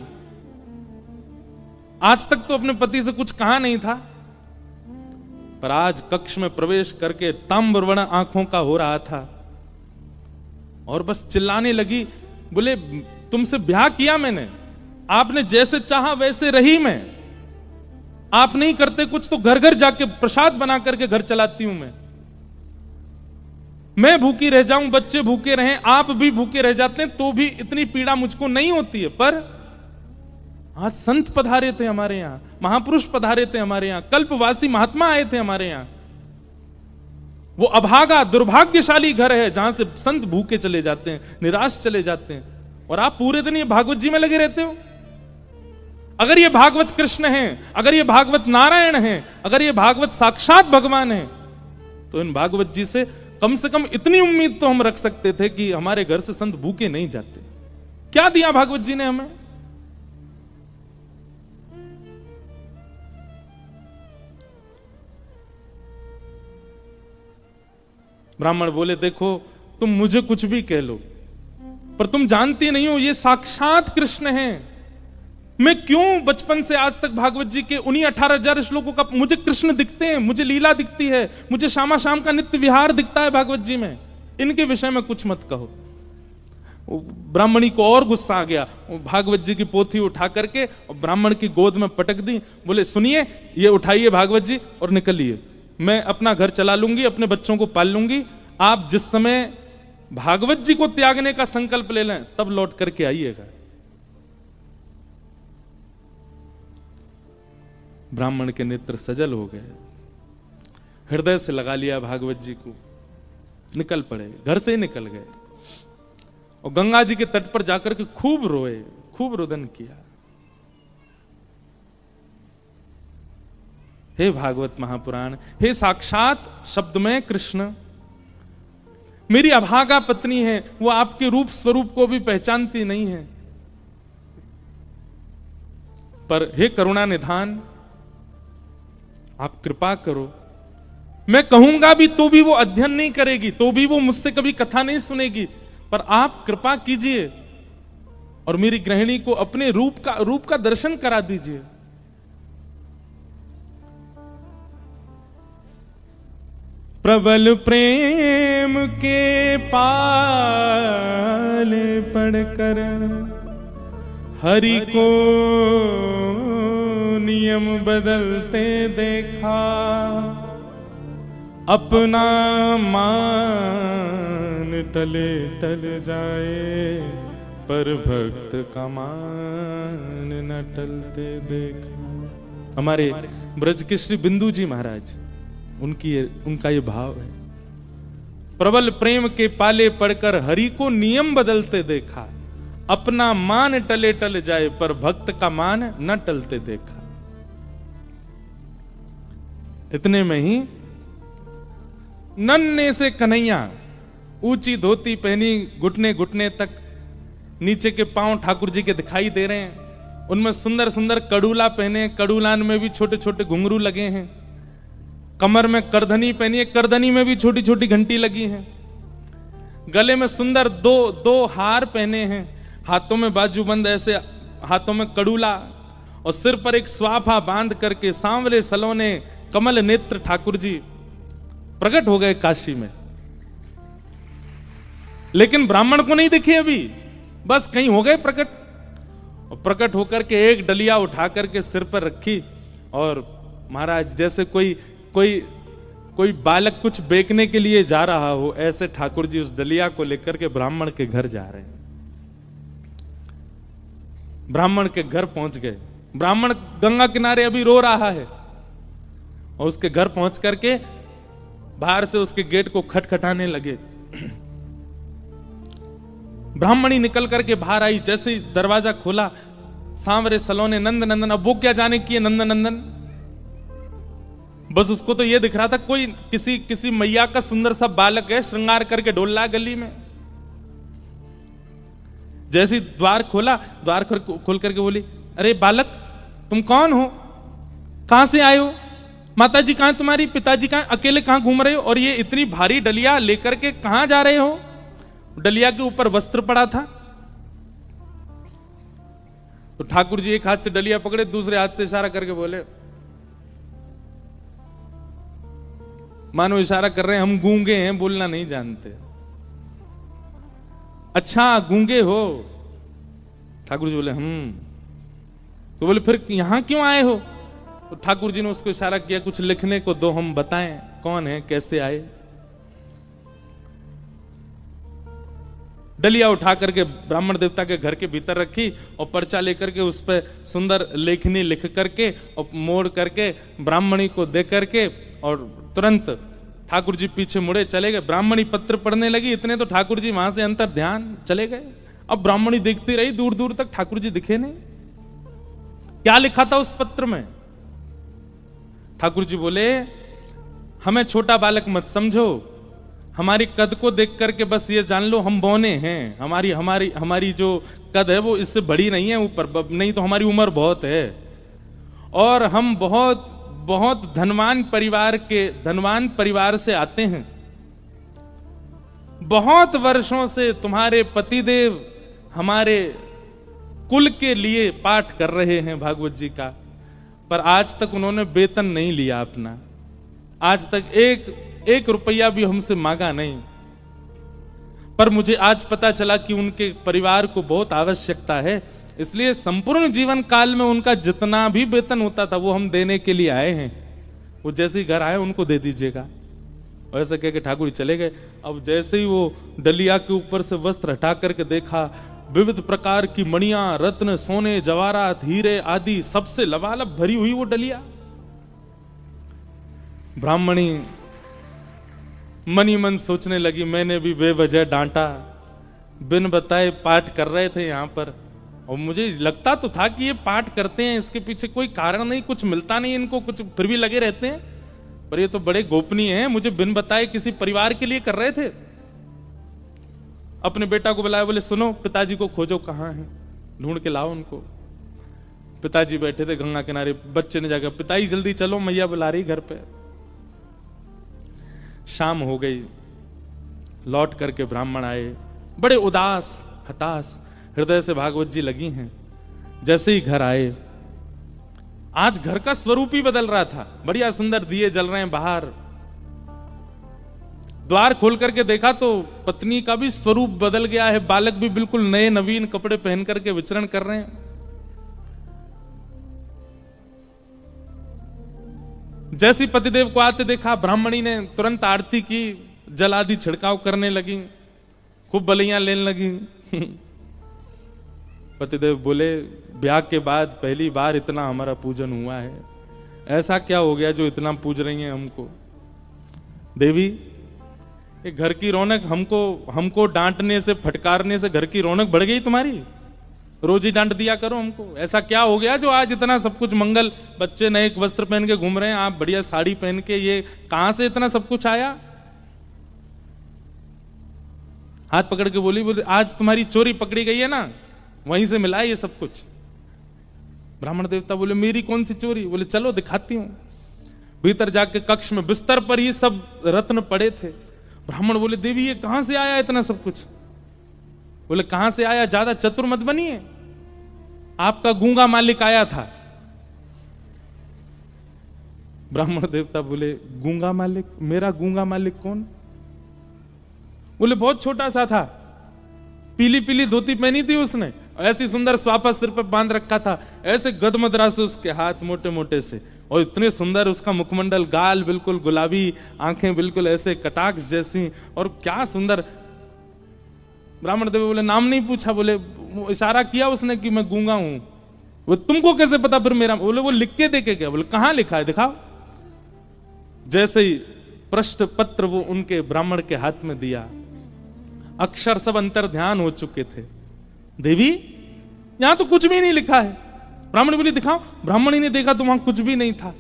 आज तक तो अपने पति से कुछ कहा नहीं था, पर आज कक्ष में प्रवेश करके ताम्रवर्ण आंखों का हो रहा था और बस चिल्लाने लगी, बोले तुमसे ब्याह किया मैंने, आपने जैसे चाहा वैसे रही मैं, आप नहीं करते कुछ तो घर घर जाके प्रसाद बना करके घर चलाती हूं मैं भूखी रह जाऊं, बच्चे भूखे रहें, आप भी भूखे रह जाते हैं तो भी इतनी पीड़ा मुझको नहीं होती है। पर आज संत पधारे थे हमारे यहां, महापुरुष पधारे थे हमारे यहां, कल्पवासी महात्मा आए थे हमारे यहां। वो अभागा दुर्भाग्यशाली घर है जहां से संत भूखे चले जाते हैं, निराश चले जाते हैं, और आप पूरे दिन ये भागवत जी में लगे रहते हो। अगर ये भागवत कृष्ण है, अगर ये भागवत नारायण है, अगर ये भागवत साक्षात भगवान है, तो इन भागवत जी से कम इतनी उम्मीद तो हम रख सकते थे कि हमारे घर से संत भूखे नहीं जाते। क्या दिया भागवत जी ने हमें? ब्राह्मण बोले, देखो तुम मुझे कुछ भी कह लो, पर तुम जानती नहीं हो ये साक्षात कृष्ण हैं। मैं क्यों बचपन से आज तक भागवत जी के उन्हीं 18,000 श्लोकों का मुझे कृष्ण दिखते हैं, मुझे लीला दिखती है, मुझे श्यामा शाम का नित्य विहार दिखता है भागवत जी में, इनके विषय में कुछ मत कहो। ब्राह्मणी को और गुस्सा आ गया, भागवत जी की पोथी उठा करके और ब्राह्मण की गोद में पटक दी। बोले सुनिए, ये उठाइए भागवत जी और निकलिए, मैं अपना घर चला लूंगी, अपने बच्चों को पाल लूंगी, आप जिस समय भागवत जी को त्यागने का संकल्प ले लें, तब लौट करके आइएगा। ब्राह्मण के नेत्र सजल हो गए, हृदय से लगा लिया भागवत जी को, निकल पड़े, घर से ही निकल गए और गंगा जी के तट पर जाकर के खूब रोए, खूब रुदन किया। हे भागवत महापुराण, हे साक्षात शब्दमय कृष्ण, मेरी अभागा पत्नी है, वो आपके रूप स्वरूप को भी पहचानती नहीं है, पर हे करुणा निधान, आप कृपा करो। मैं कहूंगा भी तो भी वो अध्ययन नहीं करेगी, तो भी वो मुझसे कभी कथा नहीं सुनेगी, पर आप कृपा कीजिए और मेरी गृहिणी को अपने रूप का दर्शन करा दीजिए। प्रबल प्रेम के पाले पड़कर हरि को नियम बदलते देखा, अपना मान टले टल जाए, पर भक्त का मान न टलते देखा। हमारे ब्रज के श्री बिंदु जी महाराज, उनका ये भाव है, प्रबल प्रेम के पाले पड़कर हरि को नियम बदलते देखा, अपना मान टले टल जाए, पर भक्त का मान न टलते देखा। इतने में ही नन्हे से कन्हैया, ऊंची धोती पहनी, घुटने घुटने तक, नीचे के पांव ठाकुर जी के दिखाई दे रहे हैं, उनमें सुंदर सुंदर कड़ूला पहने, कड़ूलान में भी छोटे छोटे घुंघरू लगे हैं, कमर में करधनी पहनी है, करधनी में भी छोटी छोटी घंटी लगी है, गले में सुंदर दो हार पहने हैं, हाथों में बाजूबंद, ऐसे हाथों में कड़ूला, और सिर पर एक स्वाफा बांध करके सांवरे सलोने कमल नेत्र ठाकुर जी प्रकट हो गए काशी में। लेकिन ब्राह्मण को नहीं दिखे अभी, बस कहीं हो गए प्रकट, और प्रकट होकर के एक डलिया उठा करके सिर पर रखी, और महाराज जैसे कोई बालक कुछ बेचने के लिए जा रहा हो, ऐसे ठाकुर जी उस डलिया को लेकर के ब्राह्मण के घर जा रहे हैं। ब्राह्मण के घर पहुंच गए, ब्राह्मण गंगा किनारे अभी रो रहा है, और उसके घर पहुंच करके बाहर से उसके गेट को खटखटाने लगे। ब्राह्मणी निकल करके बाहर आई, जैसे ही दरवाजा खोला, सांवरे सलोने नंद नंदन, अब वो क्या जाने की है नंद नंदन, बस उसको तो ये दिख रहा था कोई किसी मैया का सुंदर सा बालक है, श्रृंगार करके डोल रहा गली में। जैसे ही द्वार खोला, द्वार खोल करके बोली, अरे बालक तुम कौन हो, कहां से आए हो, माता जी कहां तुम्हारी, पिताजी कहां, अकेले कहां घूम रहे हो, और ये इतनी भारी डलिया लेकर के कहां जा रहे हो। डलिया के ऊपर वस्त्र पड़ा था, तो ठाकुर जी एक हाथ से डलिया पकड़े, दूसरे हाथ से इशारा करके बोले, मानो इशारा कर रहे हैं हम गूंगे हैं, बोलना नहीं जानते। अच्छा गूंगे हो, ठाकुर जी बोले तो बोले फिर यहां क्यों आए हो, तो ठाकुर जी ने उसको इशारा किया, कुछ लिखने को दो, हम बताएं कौन है, कैसे आए। डलिया उठा करके ब्राह्मण देवता के घर के भीतर रखी, और पर्चा लेकर के उस पर सुंदर लेखनी लिख करके और मोड़ करके ब्राह्मणी को दे करके, और तुरंत ठाकुर जी पीछे मुड़े चले गए। ब्राह्मणी पत्र पढ़ने लगी, इतने तो ठाकुर जी वहां से अंतर ध्यान चले गए। अब ब्राह्मणी देखती रही, दूर दूर तक ठाकुर जी दिखे नहीं। क्या लिखा था उस पत्र में? ठाकुर जी बोले, हमें छोटा बालक मत समझो, हमारी कद को देख करके बस ये जान लो हम बौने हैं, हमारी जो कद है वो इससे बड़ी नहीं है ऊपर, नहीं तो हमारी उम्र बहुत है, और हम बहुत बहुत धनवान परिवार से आते हैं। बहुत वर्षों से तुम्हारे पतिदेव हमारे कुल के लिए पाठ कर रहे हैं भागवत जी का, पर आज तक उन्होंने वेतन नहीं लिया अपना, आज तक एक रुपया भी हमसे मांगा नहीं। पर मुझे आज पता चला कि उनके परिवार को बहुत आवश्यकता है, इसलिए संपूर्ण जीवन काल में उनका जितना भी वेतन होता था वो हम देने के लिए आए हैं। वो जैसे ही घर आए उनको दे दीजिएगा। और ऐसा कह के ठाकुर जी चले गए। अब जैसे ही वो डलिया के ऊपर से वस्त्र हटा करके देखा, विविध प्रकार की मणियां, रत्न, सोने, जवाहरात, हीरे आदि सबसे लबालब भरी हुई वो डलिया। ब्राह्मणी मनी मन सोचने लगी, मैंने भी बेवजह डांटा, बिन बताए पाठ कर रहे थे यहां पर, और मुझे लगता तो था कि ये पाठ करते हैं, इसके पीछे कोई कारण नहीं, कुछ मिलता नहीं इनको, कुछ फिर भी लगे रहते हैं, पर ये तो बड़े गोपनीय हैं, मुझे बिन बताए किसी परिवार के लिए कर रहे थे। अपने बेटा को बुलाया, बोले सुनो पिताजी को खोजो, कहां हैं, ढूंढ के लाओ उनको। पिताजी बैठे थे गंगा किनारे, बच्चे ने जाकर पिताजी जल्दी चलो मैया बुला रही घर पे। शाम हो गई, लौट करके ब्राह्मण आए, बड़े उदास हताश हृदय से भागवत जी लगी हैं। जैसे ही घर आए, आज घर का स्वरूप ही बदल रहा था, बढ़िया सुंदर दिए जल रहे हैं बाहर। द्वार खोल करके देखा तो पत्नी का भी स्वरूप बदल गया है, बालक भी बिल्कुल नए नवीन कपड़े पहन करके विचरण कर रहे हैं। जैसी पतिदेव को आते देखा, ब्राह्मणी ने तुरंत आरती की, जल आदि छिड़काव करने लगी, खूब बलियां लेने लगी। पतिदेव बोले, ब्याह के बाद पहली बार इतना हमारा पूजन हुआ है, ऐसा क्या हो गया जो इतना पूज रही हैं हमको? देवी, ये घर की रौनक हमको डांटने से, फटकारने से घर की रौनक बढ़ गई तुम्हारी? रोज ही डांट दिया करो हमको। ऐसा क्या हो गया जो आज इतना सब कुछ मंगल, बच्चे नए वस्त्र पहन के घूम रहे हैं, आप बढ़िया साड़ी पहन के, ये कहां से इतना सब कुछ आया? हाथ पकड़ के बोली, आज तुम्हारी चोरी पकड़ी गई है ना, वहीं से मिला ये सब कुछ। ब्राह्मण देवता बोले, मेरी कौन सी चोरी? बोले चलो दिखाती हूं। भीतर जाके कक्ष में बिस्तर पर ही सब रत्न पड़े थे। ब्राह्मण बोले, देवी ये कहां से आया इतना सब कुछ? बोले कहां से आया, ज्यादा चतुर मत बनिए, आपका गूंगा मालिक आया था। ब्राह्मण देवता बोले, गूंगा मालिक? मेरा गूंगा मालिक कौन? बोले बहुत छोटा सा था, पीली पीली धोती पहनी थी उसने, ऐसी सुंदर स्वापा सिर पर बांध रखा था, ऐसे गदमदरा से उसके हाथ मोटे मोटे से, और इतने सुंदर उसका मुखमंडल, गाल बिल्कुल गुलाबी, आंखें बिल्कुल ऐसे कटाक्ष जैसी, और क्या सुंदर। ब्राह्मण देव बोले, नाम नहीं पूछा? बोले इशारा किया उसने कि मैं गूंगा हूं। वो तुमको कैसे पता फिर मेरा? बोले वो लिख के देके गया। बोले कहां लिखा है, दिखाओ। जैसे ही प्रश्न पत्र वो उनके ब्राह्मण के हाथ में दिया, अक्षर सब अंतर ध्यान हो चुके थे। देवी यहां तो कुछ भी नहीं लिखा है। ब्राह्मण बोली दिखाओ। ब्राह्मणी ने देखा तो वहां कुछ भी नहीं था।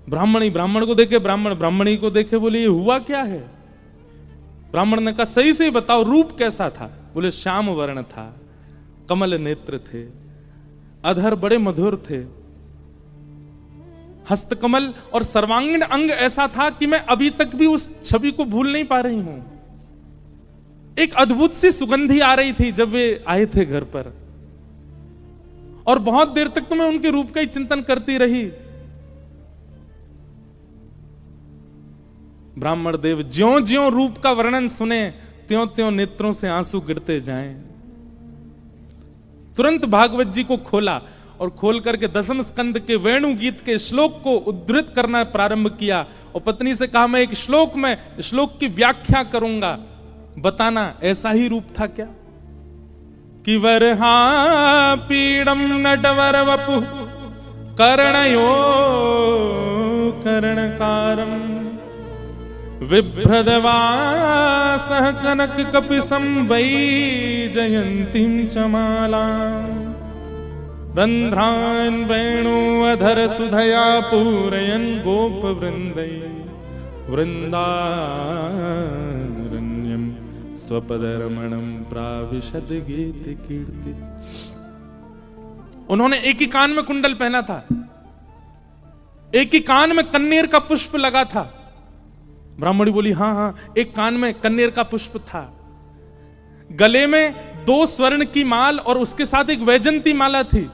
ब्राह्मणी ब्राह्मण को देखे, ब्राह्मण ब्राह्मणी को देखे, बोले ये हुआ क्या है? ब्राह्मण ने कहा सही से बताओ रूप कैसा था? बोले श्याम वर्ण था, कमल नेत्र थे, अधर बड़े मधुर थे, हस्तकमल और सर्वांगीण अंग ऐसा था कि मैं अभी तक भी उस छवि को भूल नहीं पा रही हूं। एक अद्भुत सी सुगंधी आ रही थी जब वे आए थे घर पर, और बहुत देर तक तो मैं उनके रूप का ही चिंतन करती रही। ब्राह्मण देव ज्यों ज्यों रूप का वर्णन सुने, त्यों त्यों नेत्रों से आंसू गिरते जाएं। तुरंत भागवत जी को खोला और खोल करके दसम स्कंद के वेणु गीत के श्लोक को उद्धृत करना प्रारंभ किया, और पत्नी से कहा मैं एक श्लोक की व्याख्या करूंगा, बताना ऐसा ही रूप था क्या? कि वरहा पीड़म नटवर वपु कर्णयो कर्णकारम विभ्रदवासः कनक कपिसं वै जयन्तीं च मालां रन्ध्रान् वेणुअधर सुधया पूरयन् गोपवृन्दै वृन्दारण्यं स्वपदरमणं प्राविशद गीत कीर्ति। उन्होंने एक ही कान में कुंडल पहना था, एक ही कान में कन्नेर का पुष्प लगा था। ब्राह्मणी बोली हाँ, एक कान में कन्नेर का पुष्प था, गले में 2 स्वर्ण की माल और उसके साथ एक वैजंती माला थी।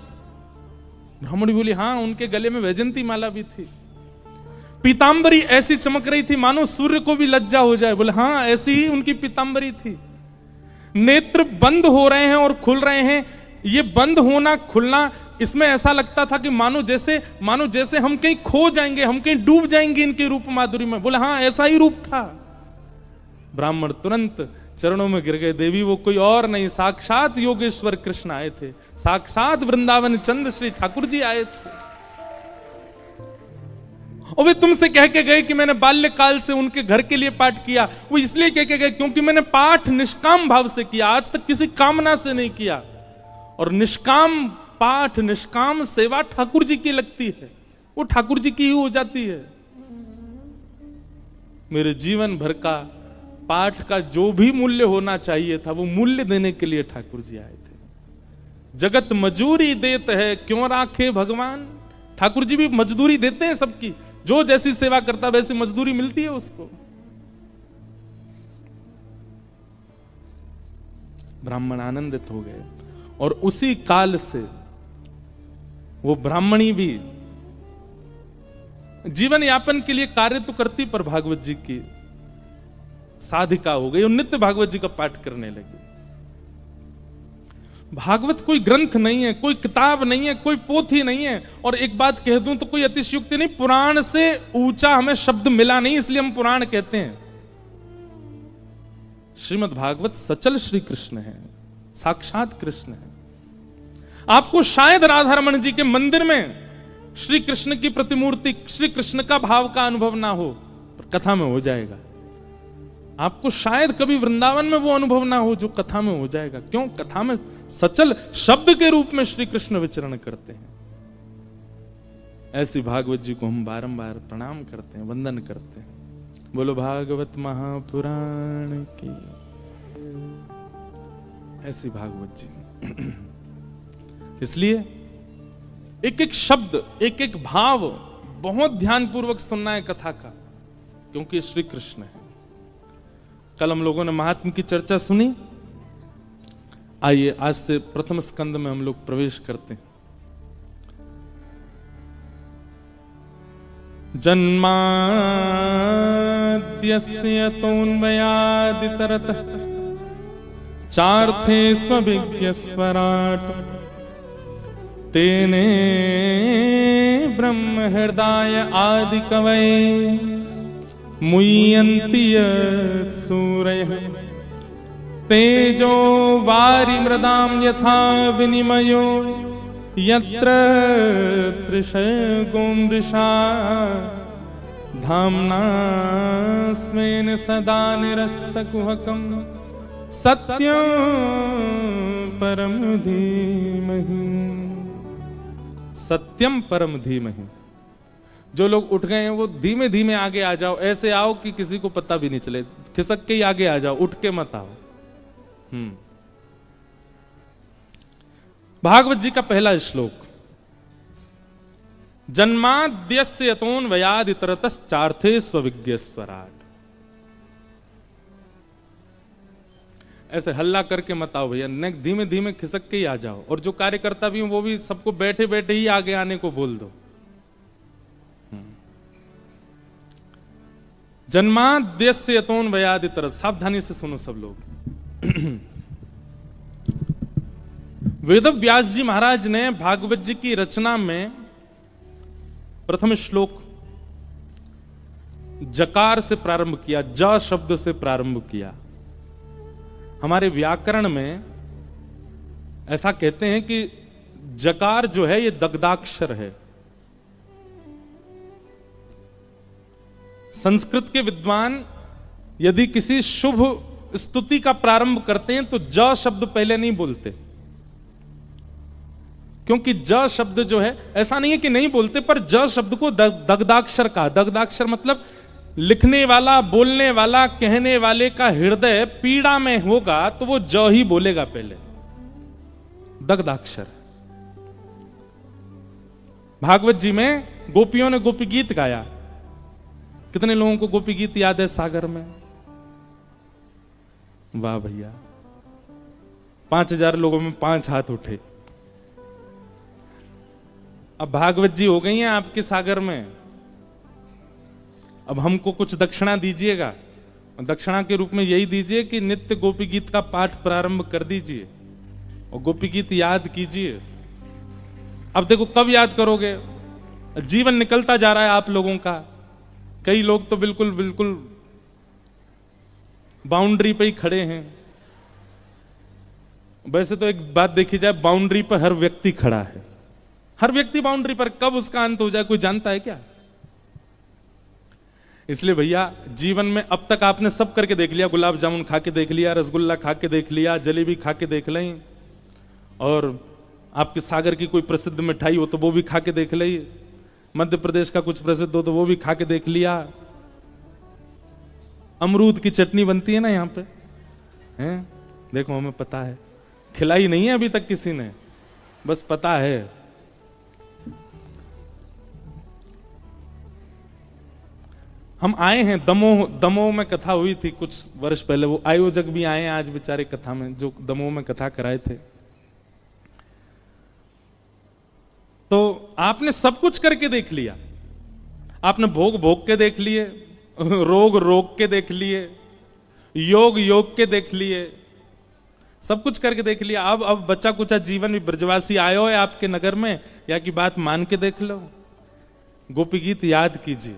ब्राह्मणी बोली हाँ, उनके गले में वैजंती माला भी थी। पीतांबरी ऐसी चमक रही थी मानो सूर्य को भी लज्जा हो जाए। बोले हाँ, ऐसी ही उनकी पीतांबरी थी। नेत्र बंद हो रहे हैं और खुल रहे हैं, ये बंद होना खुलना, इसमें ऐसा लगता था कि मानो जैसे हम कहीं खो जाएंगे, हम कहीं डूब जाएंगे इनके रूप माधुरी में। बोले हाँ ऐसा ही रूप था। ब्राह्मण तुरंत चरणों में गिर गए। देवी वो कोई और नहीं, साक्षात योगेश्वर कृष्ण आए थे, साक्षात वृंदावन चंद्र श्री ठाकुर जी आए थे। और वे तुमसे कह के गए कि मैंने बाल्यकाल से उनके घर के लिए पाठ किया। वो इसलिए कह के गए क्योंकि मैंने पाठ निष्काम भाव से किया, आज तक किसी कामना से नहीं किया। और निष्काम पाठ, निष्काम सेवा ठाकुर जी की लगती है, वो ठाकुर जी की ही हो जाती है। मेरे जीवन भर का पाठ का जो भी मूल्य होना चाहिए था, वो मूल्य देने के लिए ठाकुर जी आए थे। जगत मजूरी देते है क्यों राखे भगवान। ठाकुर जी भी मजदूरी देते हैं सबकी, जो जैसी सेवा करता वैसी मजदूरी मिलती है उसको। ब्राह्मण आनंदित हो गए और उसी काल से वो ब्राह्मणी भी जीवन यापन के लिए कार्य तो करती, पर भागवत जी की साधिका हो गई और नित्य भागवत जी का पाठ करने लगी। भागवत कोई ग्रंथ नहीं है, कोई किताब नहीं है, कोई पोथी नहीं है। और एक बात कह दूं तो कोई अतिशयोक्ति नहीं, पुराण से ऊंचा हमें शब्द मिला नहीं, इसलिए हम पुराण कहते हैं। श्रीमद् भागवत सचल श्री कृष्ण है, साक्षात कृष्ण है। आपको शायद राधा रमण जी के मंदिर में श्री कृष्ण की प्रतिमूर्ति, श्री कृष्ण का भाव का अनुभव ना हो, पर कथा में हो जाएगा। आपको शायद कभी वृंदावन में वो अनुभव ना हो जो कथा में हो जाएगा। क्यों? कथा में सचल शब्द के रूप में श्री कृष्ण विचरण करते हैं। ऐसी भागवत जी को हम बारंबार प्रणाम करते हैं, वंदन करते हैं। बोलो भागवत महापुराण की। ऐसी भागवत जी। इसलिए एक एक शब्द, एक एक भाव बहुत ध्यानपूर्वक सुनना है कथा का, क्योंकि श्री कृष्ण है। कल हम लोगों ने महात्म की चर्चा सुनी। आइए आज से प्रथम स्कंद में हम लोग प्रवेश करते हैं। जन्माद्यस्य तोन्मयादितरतः चार्थे स्वविज्ञस्वराट् तेने ब्रह्म हृदय आदि कवये मुह्यन्ति सूरयः तेजो वारिमृदां यथा विनिमयो यत्र त्रिशर्गो मृषा धाम्ना स्वेन सदा निरस्तकुहकं सत्यं परम धीमहि। सत्यम परम धीमहि। जो लोग उठ गए हैं वो धीमे धीमे आगे आ जाओ, ऐसे आओ कि किसी को पता भी नहीं चले, खिसक के ही आगे आ जाओ, उठ के मत आओ। भागवत जी का पहला श्लोक, जन्माद्यस्य यतोऽन्वयादितरतश्चार्थे स्वविज्ञस्वराट्। ऐसे हल्ला करके मत आओ भैया, धीमे धीमे खिसक के ही आ जाओ। और जो कार्यकर्ता भी वो भी सबको बैठे बैठे ही आगे आने को बोल दो। जन्माद्यस्य यतोऽन्वयादितरत्। सावधानी से सुनो सब लोग। वेदव्यास जी महाराज ने भागवत जी की रचना में प्रथम श्लोक जकार से प्रारंभ किया, ज शब्द से प्रारंभ किया। हमारे व्याकरण में ऐसा कहते हैं कि जकार जो है ये दग्धाक्षर है। संस्कृत के विद्वान यदि किसी शुभ स्तुति का प्रारंभ करते हैं तो ज शब्द पहले नहीं बोलते, क्योंकि ज शब्द जो है, ऐसा नहीं है कि नहीं बोलते, पर ज शब्द को दग्धाक्षर कहा। दग्धाक्षर मतलब लिखने वाला, बोलने वाला, कहने वाले का हृदय पीड़ा में होगा तो वो ज ही बोलेगा पहले, दग्धाक्षर। भागवत जी में गोपियों ने गोपी गीत गाया। कितने लोगों को गोपी गीत याद है सागर में? वाह भैया, 5000 लोगों में 5 हाथ उठे। अब भागवत जी हो गई हैं आपके सागर में। अब हमको कुछ दक्षिणा दीजिएगा। दक्षिणा के रूप में यही दीजिए कि नित्य गोपी गीत का पाठ प्रारंभ कर दीजिए। और गोपी गीत याद कीजिए। अब देखो कब याद करोगे, जीवन निकलता जा रहा है आप लोगों का। कई लोग तो बिल्कुल बिल्कुल बाउंड्री पे ही खड़े हैं। वैसे तो एक बात देखी जाए, बाउंड्री पर हर व्यक्ति खड़ा है, हर व्यक्ति बाउंड्री पर। कब उसका अंत हो जाए कोई जानता है क्या? इसलिए भैया जीवन में अब तक आपने सब करके देख लिया, गुलाब जामुन खा के देख लिया, रसगुल्ला खा के देख लिया, जलेबी खा के देख लें, और आपके सागर की कोई प्रसिद्ध मिठाई हो तो वो भी खा के देख ली, मध्य प्रदेश का कुछ प्रसिद्ध हो तो वो भी खा के देख लिया। अमरूद की चटनी बनती है ना यहाँ पे, हैं? देखो हमें पता है, खिलाई नहीं है अभी तक किसी ने, बस पता है। हम आए हैं दमोह, दमोह में कथा हुई थी कुछ वर्ष पहले, वो आयोजक भी आए हैं आज बेचारे कथा में, जो दमोह में कथा कराए थे। तो आपने सब कुछ करके देख लिया, आपने भोग भोग के देख लिए, रोग रोग के देख लिए, योग योग के देख लिए, सब कुछ करके देख लिया। अब बच्चा कुछ जीवन भी ब्रजवासी आयो है आपके नगर में, या की बात मान के देख लो। गोपी गीत याद कीजिए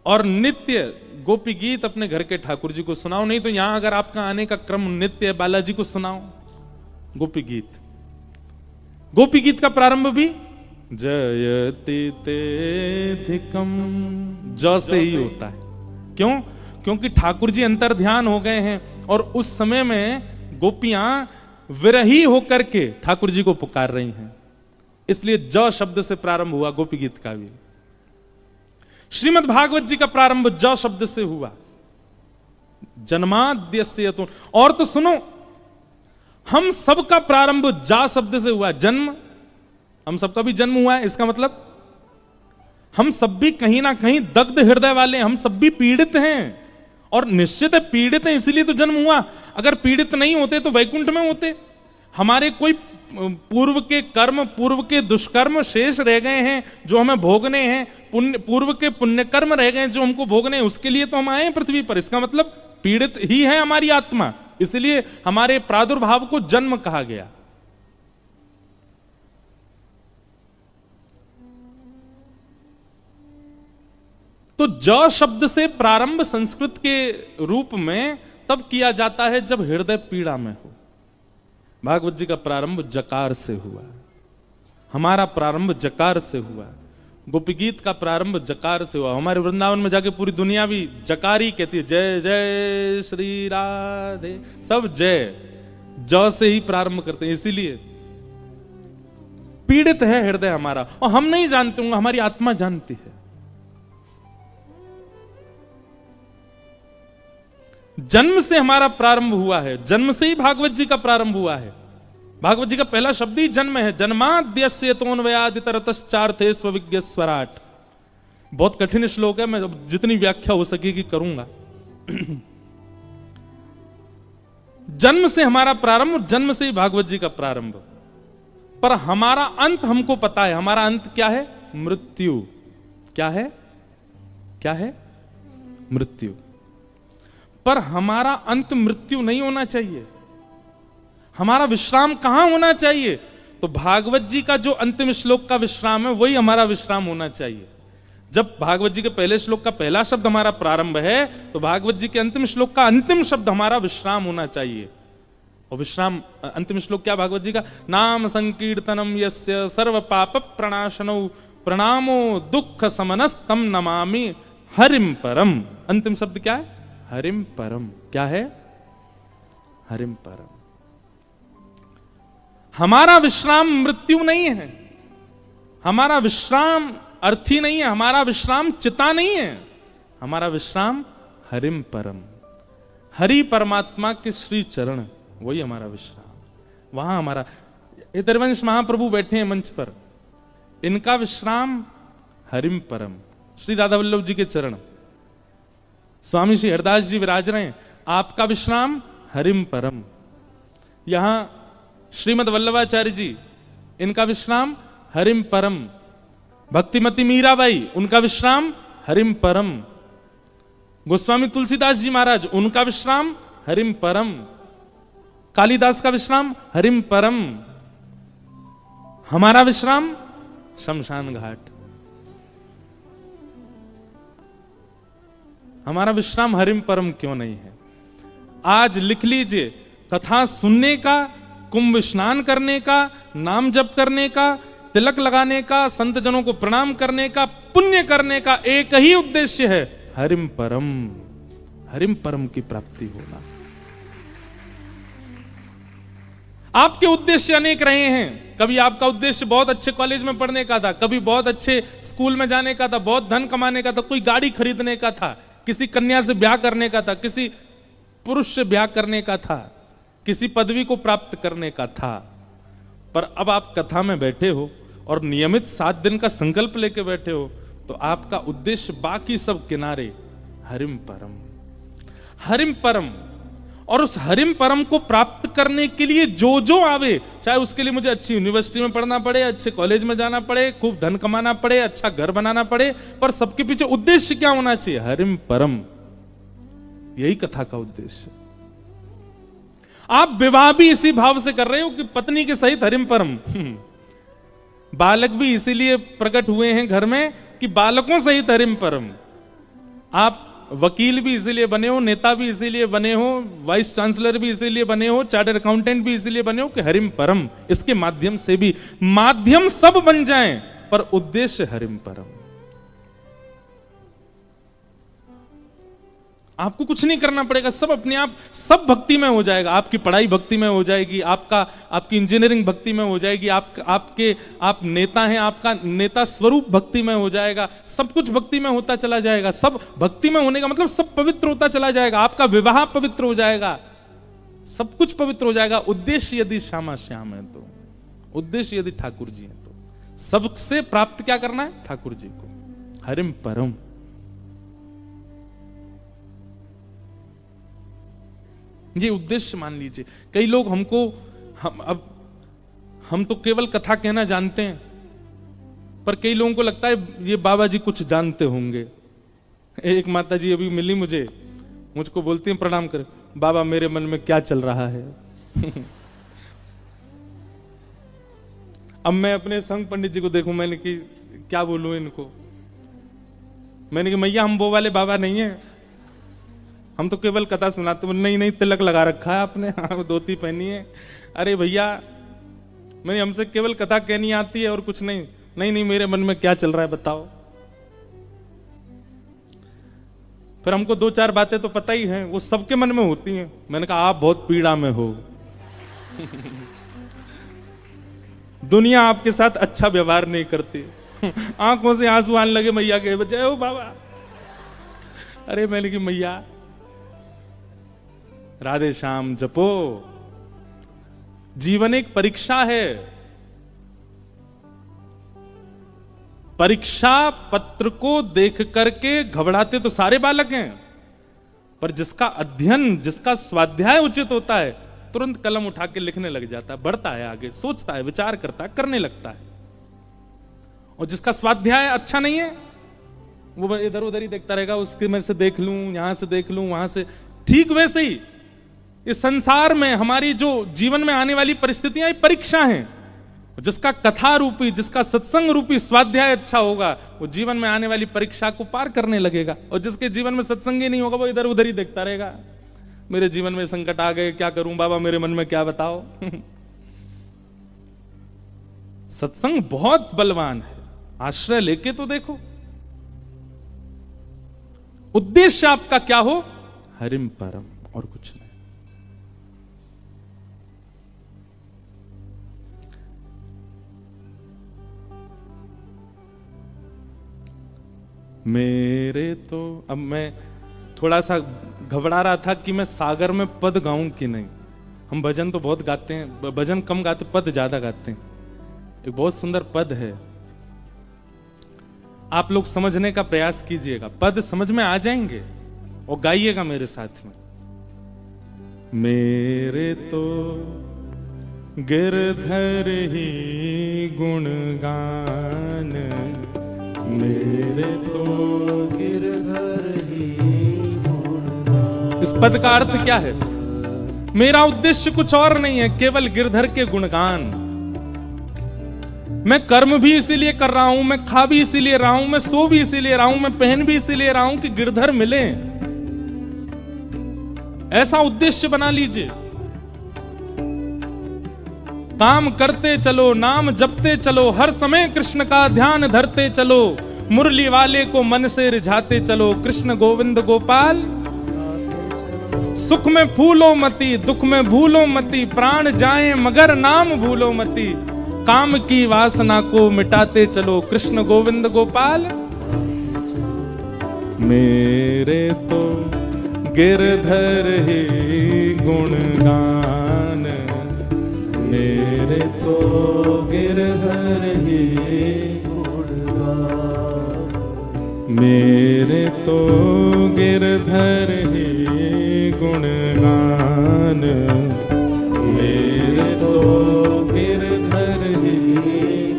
और नित्य गोपी गीत अपने घर के ठाकुर जी को सुनाओ। नहीं तो यहां अगर आपका आने का क्रम नित्य है, बालाजी को सुनाओ गोपी गीत। गोपी गीत का प्रारंभ भी जयति तेधिकम ज से ही होता है। क्यों? क्योंकि ठाकुर जी अंतर ध्यान हो गए हैं और उस समय में गोपियां विरही होकर के ठाकुर जी को पुकार रही हैं, इसलिए ज शब्द से प्रारंभ हुआ गोपी गीत का भी। श्रीमद् भागवत जी का प्रारंभ ज शब्द से हुआ, जन्माद्यस्य यतो। और तो सुनो, हम सबका प्रारंभ जा शब्द से हुआ, जन्म। हम सबका भी जन्म हुआ है, इसका मतलब हम सब भी कहीं ना कहीं दग्ध हृदय वाले, हम सब भी पीड़ित हैं, और निश्चित है पीड़ित हैं इसलिए तो जन्म हुआ। अगर पीड़ित नहीं होते तो वैकुंठ में होते। हमारे कोई पूर्व के कर्म, पूर्व के दुष्कर्म शेष रह गए हैं जो हमें भोगने हैं, पूर्व के पुण्य कर्म रह गए हैं जो हमको भोगने हैं, उसके लिए तो हम आए हैं पृथ्वी पर। इसका मतलब पीड़ित ही है हमारी आत्मा, इसलिए हमारे प्रादुर्भाव को जन्म कहा गया। तो ज शब्द से प्रारंभ संस्कृत के रूप में तब किया जाता है जब हृदय पीड़ा में हो। भागवत जी का प्रारंभ जकार से हुआ, हमारा प्रारंभ जकार से हुआ, गोपी गीत का प्रारंभ जकार से हुआ। हमारे वृंदावन में जाके पूरी दुनिया भी जकार ही कहती है, जय जय श्री राधे, सब जय ज से ही प्रारंभ करते हैं। इसीलिए पीड़ित है हृदय हमारा, और हम नहीं जानते होंगे, हमारी आत्मा जानती है। जन्म से हमारा प्रारंभ हुआ है, जन्म से ही भागवत जी का प्रारंभ हुआ है। भागवत जी का पहला शब्द ही जन्म है। जन्माद्यस्य तोन्वयादितरतश्चार्थे स्वविज्ञ स्वराट। बहुत कठिन श्लोक है, मैं जितनी व्याख्या हो सकेगी करूंगा। जन्म से हमारा प्रारंभ, जन्म से ही भागवत जी का प्रारंभ। पर हमारा अंत हमको पता है, हमारा अंत क्या है? मृत्यु। क्या है? क्या है? मृत्यु। पर हमारा अंत मृत्यु नहीं होना चाहिए। हमारा विश्राम कहां होना चाहिए? तो भागवत जी का जो अंतिम श्लोक का विश्राम है वही हमारा विश्राम होना चाहिए। जब भागवत जी के पहले श्लोक का पहला शब्द हमारा प्रारंभ है, तो भागवत जी के अंतिम श्लोक का अंतिम शब्द हमारा विश्राम होना चाहिए। और विश्राम, अंतिम श्लोक क्या भागवत जी का? नाम संकीर्तनम यस्य सर्व पाप प्रणाशनो प्रणामो दुख समनस्तम नमामि हरिम परम। अंतिम शब्द क्या है? हरिम परम। क्या है? हरिम परम। हमारा विश्राम मृत्यु नहीं है, हमारा विश्राम अर्थी नहीं है, हमारा विश्राम चिता नहीं है, हमारा विश्राम हरिम परम, हरि परमात्मा के श्री चरण, वही हमारा विश्राम। वहां हमारा, इतरवंश महाप्रभु बैठे हैं मंच पर, इनका विश्राम हरिम परम, श्री राधा वल्लभ जी के चरण। स्वामी श्री हरदास जी विराज रहे हैं, आपका विश्राम हरिम परम। यहां श्रीमद वल्लभाचार्य जी, इनका विश्राम हरिम परम। भक्तिमती मीराबाई, उनका विश्राम हरिम परम। गोस्वामी तुलसीदास जी महाराज, उनका विश्राम हरिम परम। कालिदास का विश्राम हरिम परम, हमारा विश्राम शमशान घाट। हमारा विश्राम हरिम परम क्यों नहीं है? आज लिख लीजिए, कथा सुनने का, कुंभ स्नान करने का, नाम जप करने का, तिलक लगाने का, संत जनों को प्रणाम करने का, पुण्य करने का एक ही उद्देश्य है, हरिम परम, हरिम परम की प्राप्ति होना। आपके उद्देश्य अनेक रहे हैं। कभी आपका उद्देश्य बहुत अच्छे कॉलेज में पढ़ने का था, कभी बहुत अच्छे स्कूल में जाने का था, बहुत धन कमाने का था, कोई गाड़ी खरीदने का था, किसी कन्या से ब्याह करने का था, किसी पुरुष से ब्याह करने का था, किसी पदवी को प्राप्त करने का था। पर अब आप कथा में बैठे हो और नियमित 7 दिन का संकल्प लेके बैठे हो, तो आपका उद्देश्य बाकी सब किनारे, हरिम परम, हरिम परम। और उस हरिम परम को प्राप्त करने के लिए जो जो आवे, चाहे उसके लिए मुझे अच्छी यूनिवर्सिटी में पढ़ना पड़े, अच्छे कॉलेज में जाना पड़े, खूब धन कमाना पड़े, अच्छा घर बनाना पड़े, पर सबके पीछे उद्देश्य क्या होना चाहिए? हरिम परम। यही कथा का उद्देश्य। आप विवाह भी इसी भाव से कर रहे हो कि पत्नी के सहित हरिम परम। बालक भी इसीलिए प्रकट हुए हैं घर में कि बालकों सहित हरिम परम। आप वकील भी इसीलिए बने हो, नेता भी इसीलिए बने हो, वाइस चांसलर भी इसीलिए बने हो, चार्टर्ड अकाउंटेंट भी इसीलिए बने हो कि हरिम परम, इसके माध्यम से भी, माध्यम सब बन जाएं पर उद्देश्य हरिम परम। आपको कुछ नहीं करना पड़ेगा, सब अपने आप, सब भक्ति में हो जाएगा। आपकी पढ़ाई भक्ति में हो जाएगी, आपकी इंजीनियरिंग भक्ति में हो जाएगी, आप नेता हैं, आपका नेता स्वरूप भक्ति में हो जाएगा, सब कुछ भक्ति में होता चला जाएगा। सब भक्ति में होने का मतलब सब पवित्र होता चला जाएगा। आपका विवाह पवित्र हो जाएगा, सब कुछ पवित्र हो जाएगा। उद्देश्य यदि श्यामा श्याम है तो, उद्देश्य यदि ठाकुर जी है तो, सबसे प्राप्त क्या करना है? ठाकुर जी को, हरिम परम। ये उद्देश्य मान लीजिए। कई लोग हमको, हम तो केवल कथा कहना जानते हैं, पर कई लोगों को लगता है ये बाबा जी कुछ जानते होंगे। एक माता जी अभी मिली मुझको बोलती हैं प्रणाम कर, बाबा मेरे मन में क्या चल रहा है। अब मैं अपने संग पंडित जी को देखूं, मैंने कि क्या बोलूं इनको, मैंने कि मैया हम वो वाले बाबा नहीं है, हम तो केवल कथा सुनाते। नहीं तिलक लगा रखा है आपने, हाँ धोती पहनी है। अरे भैया मैंने, हमसे केवल कथा कहनी आती है और कुछ नहीं। नहीं मेरे मन में क्या चल रहा है बताओ। फिर हमको 2-4 बातें तो पता ही हैं, वो सबके मन में होती हैं। मैंने कहा आप बहुत पीड़ा में हो। दुनिया आपके साथ अच्छा व्यवहार नहीं करती। आंखों से आंसू आने लगे मैया के, जय हो बाबा। अरे मैंने कि मैया राधे श्याम जपो। जीवन एक परीक्षा है। परीक्षा पत्र को देख करके घबराते तो सारे बालक हैं, पर जिसका अध्ययन, जिसका स्वाध्याय उचित होता है, तुरंत कलम उठा के लिखने लग जाता है, बढ़ता है आगे, सोचता है, विचार करता है, करने लगता है। और जिसका स्वाध्याय अच्छा नहीं है, वो इधर उधर ही देखता रहेगा, उसके में से देख लूं, यहां से देख लूं, वहां से। ठीक वैसे ही इस संसार में हमारी जो जीवन में आने वाली परिस्थितियां परीक्षा हैं। जिसका कथा रूपी, जिसका सत्संग रूपी स्वाध्याय अच्छा होगा, वो जीवन में आने वाली परीक्षा को पार करने लगेगा। और जिसके जीवन में सत्संग ही नहीं होगा, वो इधर उधर ही देखता रहेगा। मेरे जीवन में संकट आ गए, क्या करूं बाबा, मेरे मन में क्या बताओ। सत्संग बहुत बलवान है, आश्रय लेके तो देखो। उद्देश्य आपका क्या हो? हरिम परम, और कुछ नहीं। मेरे तो, अब मैं थोड़ा सा घबरा रहा था कि मैं सागर में पद गाऊं कि नहीं। हम भजन तो बहुत गाते हैं, भजन कम गाते, पद ज्यादा गाते हैं। एक बहुत सुंदर पद है, आप लोग समझने का प्रयास कीजिएगा, पद समझ में आ जाएंगे और गाइएगा मेरे साथ में। मेरे तो गिरधर ही गुणगान, मेरे तो गिरधर ही गुणगान। इस पद का अर्थ क्या है? मेरा उद्देश्य कुछ और नहीं है, केवल गिरधर के गुणगान। मैं कर्म भी इसीलिए कर रहा हूं, मैं खा भी इसीलिए रहा हूं, मैं सो भी इसीलिए रहा हूं, मैं पहन भी इसीलिए रहा हूं कि गिरधर मिले। ऐसा उद्देश्य बना लीजिए। काम करते चलो, नाम जपते चलो, हर समय कृष्ण का ध्यान धरते चलो, मुरली वाले को मन से रिझाते चलो, कृष्ण गोविंद गोपाल। सुख में फूलो मती, दुख में भूलो मती, प्राण जाए मगर नाम भूलो मती, काम की वासना को मिटाते चलो, कृष्ण गोविंद गोपाल। मेरे तो गिरधर ही गुणगान, मेरे तो गिरधर ही गुणगान, मेरे तो गिरधर ही गुणगान, मेरे तो गिरधर ही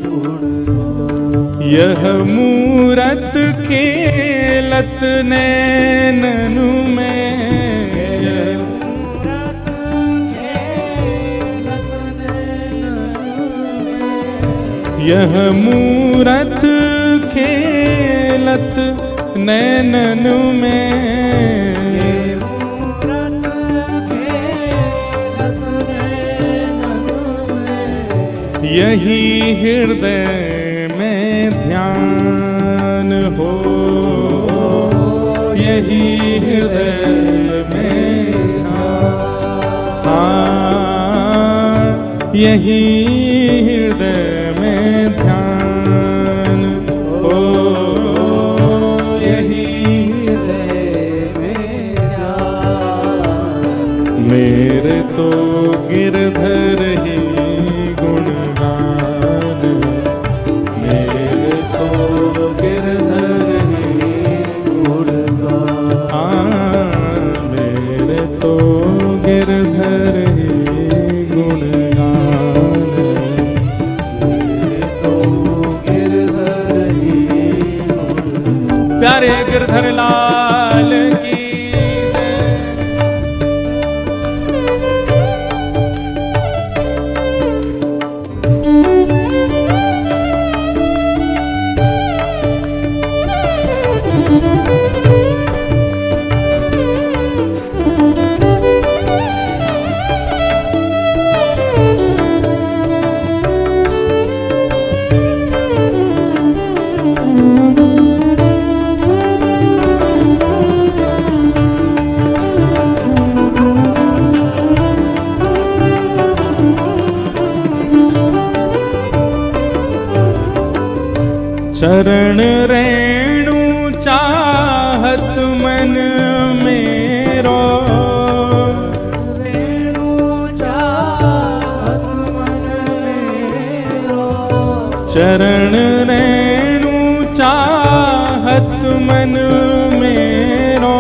गुणगान। यह मूरत खेलत नैननु में, यह मूरत खेलत नैनन में, यही हृदय में ध्यान हो, यही हृदय में ध्यान, यही हृदय ध्यान हो, यही हृदय में ध्यान। मेरे तो गिरधर ही गुणगान, मेरे तो गिरधर ही गुणगान, मेरे तो गिरधर ही गुणगान। प्यारे गिरधर लाल की चरण रेणु चाहत मन मेरो, रेणु चाहत मन मेरो, चरण रेणु चाहत मन मेरो,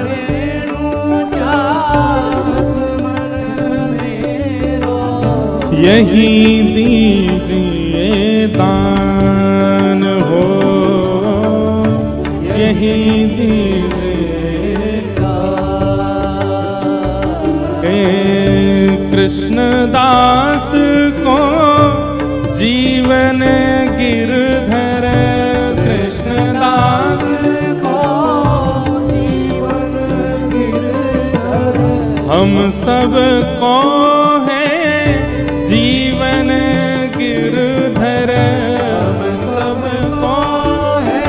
रेणु चाहत मन मेरो, यही दीजिए दान हो, यही दीजिए दान। कृष्णदास को जीवन गिरधर, कृष्णदास को जीवन गिरधर, हम सब को है जीवन गिरधर, हम सब को है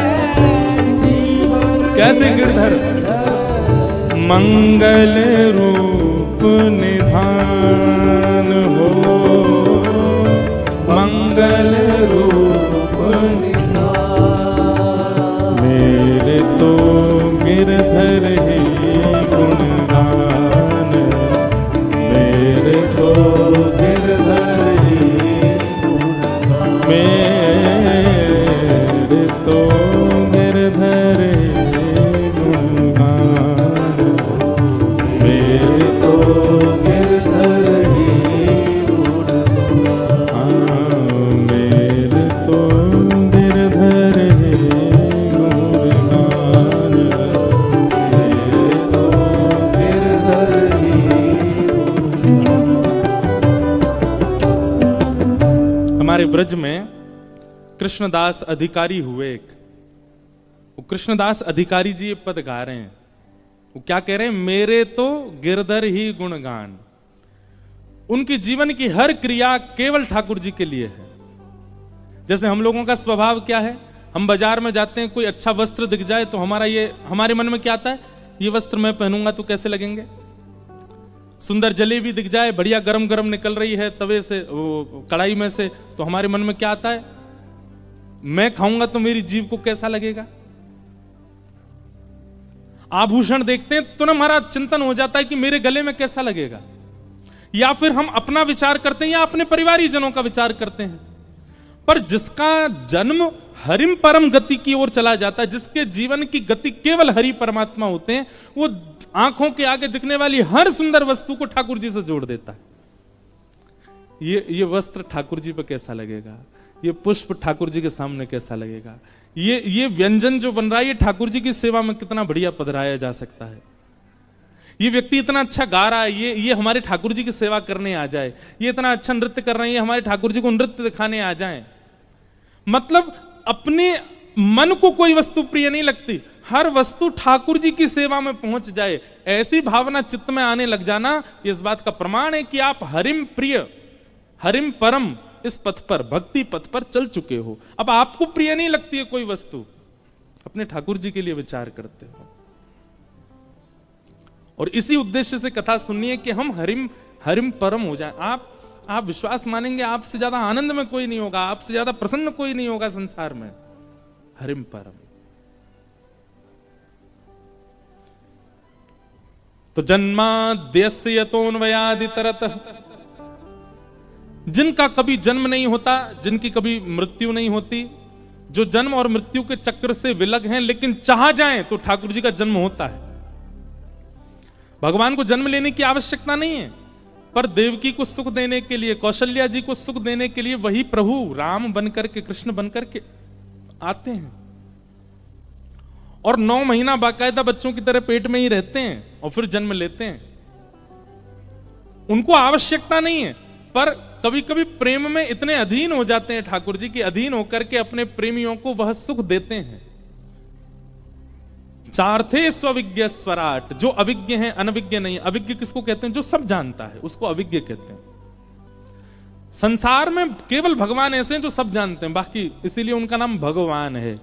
जीवन। कैसे गिरधर? मंगल रूप निधान हो, मंगल रूप निधान। मेरे तो गिरधर ही गुणगान, मेरे तो गिरधर ही गुणगान, मेरे तो गिरधर ही गुणगान, मेरे तो गिरधर ही हमारे ब्रज में कृष्णदास अधिकारी हुए एक, वो कृष्णदास अधिकारी जी ये पद गा रहे हैं। वो क्या कह रहे हैं? मेरे तो गिरधर ही गुणगान। उनकी जीवन की हर क्रिया केवल ठाकुर जी के लिए है। जैसे हम लोगों का स्वभाव क्या है, हम बाजार में जाते हैं, कोई अच्छा वस्त्र दिख जाए तो हमारे मन में क्या आता है? ये वस्त्र मैं पहनूंगा तो कैसे लगेंगे। सुंदर जलेबी दिख जाए, बढ़िया गरम गरम निकल रही है तवे से, कढ़ाई में से, तो हमारे मन में क्या आता है? मैं खाऊंगा तो मेरी जीभ को कैसा लगेगा। आभूषण देखते हैं तो ना हमारा चिंतन हो जाता है कि मेरे गले में कैसा लगेगा। या फिर हम अपना विचार करते हैं या अपने परिवारी जनों का विचार करते हैं। पर जिसका जन्म हरिम परम गति की ओर चला जाता है, जिसके जीवन की गति केवल हरि परमात्मा होते हैं, वो आंखों के आगे दिखने वाली हर सुंदर वस्तु को ठाकुर जी से जोड़ देता है। ये वस्त्र ठाकुर जी पे कैसा लगेगा, ये पुष्प ठाकुर जी के सामने कैसा लगेगा, ये व्यंजन जो बन रहा है ये ठाकुर जी की सेवा में कितना बढ़िया पधराया जा सकता है। ये व्यक्ति इतना अच्छा गा रहा है, ये हमारे ठाकुर जी की सेवा करने आ जाए, ये इतना अच्छा नृत्य कर रहे हैं, ये हमारे ठाकुर जी को नृत्य दिखाने आ जाए। मतलब अपने मन को कोई वस्तु प्रिय नहीं लगती, हर वस्तु ठाकुर जी की सेवा में पहुंच जाए, ऐसी भावना चित्त में आने लग जाना, इस बात का प्रमाण है कि आप हरिम प्रिय, हरिम परम इस पथ पर, भक्ति पथ पर चल चुके हो। अब आपको प्रिय नहीं लगती है कोई वस्तु, अपने ठाकुर जी के लिए विचार करते हो। और इसी उद्देश्य से कथा सुननी है कि हम हरिम परम हो जाए। आप विश्वास मानेंगे, आपसे ज्यादा आनंद में कोई नहीं होगा, आपसे ज्यादा प्रसन्न कोई नहीं होगा संसार में। हरिम परम। तो जन्माद्यस्य यतोऽन्वयादितरतः, जिनका कभी जन्म नहीं होता, जिनकी कभी मृत्यु नहीं होती, जो जन्म और मृत्यु के चक्र से विलग हैं, लेकिन चाह जाएं तो ठाकुर जी का जन्म होता है। भगवान को जन्म लेने की आवश्यकता नहीं है, पर देवकी को सुख देने के लिए, कौशल्या जी को सुख देने के लिए वही प्रभु राम बनकर के, कृष्ण बनकर के आते हैं और 9 महीना बाकायदा बच्चों की तरह पेट में ही रहते हैं और फिर जन्म लेते हैं। उनको आवश्यकता नहीं है, पर कभी कभी प्रेम में इतने अधीन हो जाते हैं ठाकुर जी की, अधीन होकर के अपने प्रेमियों को वह सुख देते हैं। चार्थे स्वविज्ञ स्वराट, जो अविज्ञ है, अनविज्ञ नहीं। अविज्ञ किसको कहते हैं? जो सब जानता है, उसको अविज्ञ कहते हैं। संसार में केवल भगवान ऐसे हैं जो सब जानते हैं, बाकी इसीलिए उनका नाम भगवान है।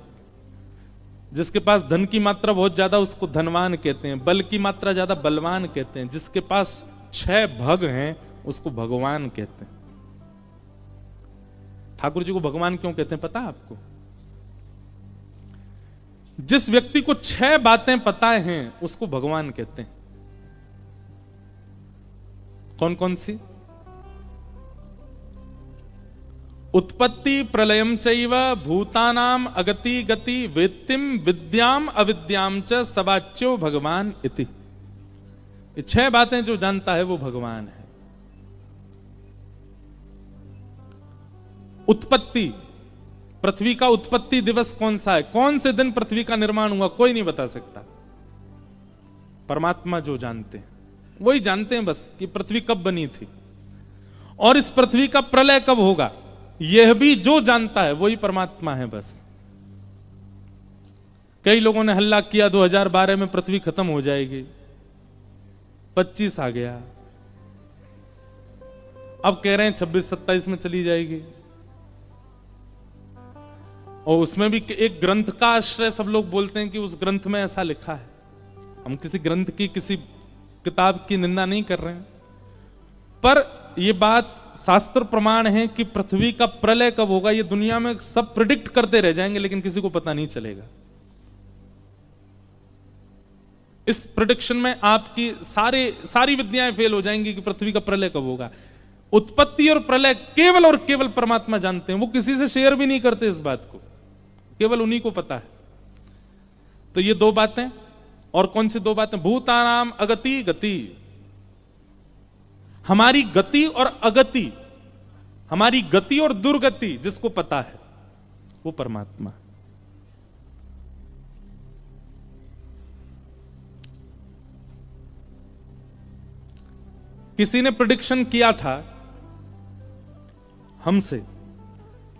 जिसके पास धन की मात्रा बहुत ज्यादा उसको धनवान कहते हैं, बल की मात्रा ज्यादा बलवान कहते हैं, जिसके पास 6 भग हैं उसको भगवान कहते हैं। ठाकुर जी को भगवान क्यों कहते हैं पता है आपको? जिस व्यक्ति को 6 बातें पता हैं उसको भगवान कहते हैं। कौन कौन सी? उत्पत्ति प्रलयम चैव भूतानाम अगति गति वेत्तिम विद्याम अविद्याम च सवाच्यो भगवान इति। ये 6 बातें जो जानता है वो भगवान है। उत्पत्ति, पृथ्वी का उत्पत्ति दिवस कौन सा है, कौन से दिन पृथ्वी का निर्माण हुआ, कोई नहीं बता सकता। परमात्मा जो जानते हैं वही जानते हैं बस कि पृथ्वी कब बनी थी और इस पृथ्वी का प्रलय कब होगा, यह भी जो जानता है वही परमात्मा है बस। कई लोगों ने हल्ला किया 2012 में पृथ्वी खत्म हो जाएगी, 25 आ गया, अब कह रहे हैं 26-27 में चली जाएगी। और उसमें भी एक ग्रंथ का आश्रय सब लोग बोलते हैं कि उस ग्रंथ में ऐसा लिखा है। हम किसी ग्रंथ की, किसी किताब की निंदा नहीं कर रहे हैं, पर यह बात शास्त्र प्रमाण है कि पृथ्वी का प्रलय कब होगा ये दुनिया में सब प्रिडिक्ट करते रह जाएंगे, लेकिन किसी को पता नहीं चलेगा। इस प्रिडिक्शन में आपकी सारी विद्याएं फेल हो जाएंगी कि पृथ्वी का प्रलय कब होगा। उत्पत्ति और प्रलय केवल और केवल परमात्मा जानते हैं, वो किसी से शेयर भी नहीं करते इस बात को, केवल उन्हीं को पता है। तो ये 2 बातें, और कौन सी 2 बातें? भूतानाम अगति गति, हमारी गति और अगति, हमारी गति और दुर्गति जिसको पता है वो परमात्मा। किसी ने प्रेडिक्शन किया था हमसे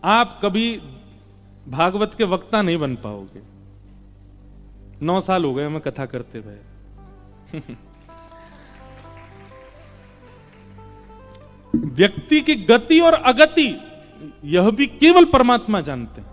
आप कभी भागवत के वक्ता नहीं बन पाओगे। 9 साल हो गए हमें कथा करते हुए। व्यक्ति की गति और अगति यह भी केवल परमात्मा जानते हैं।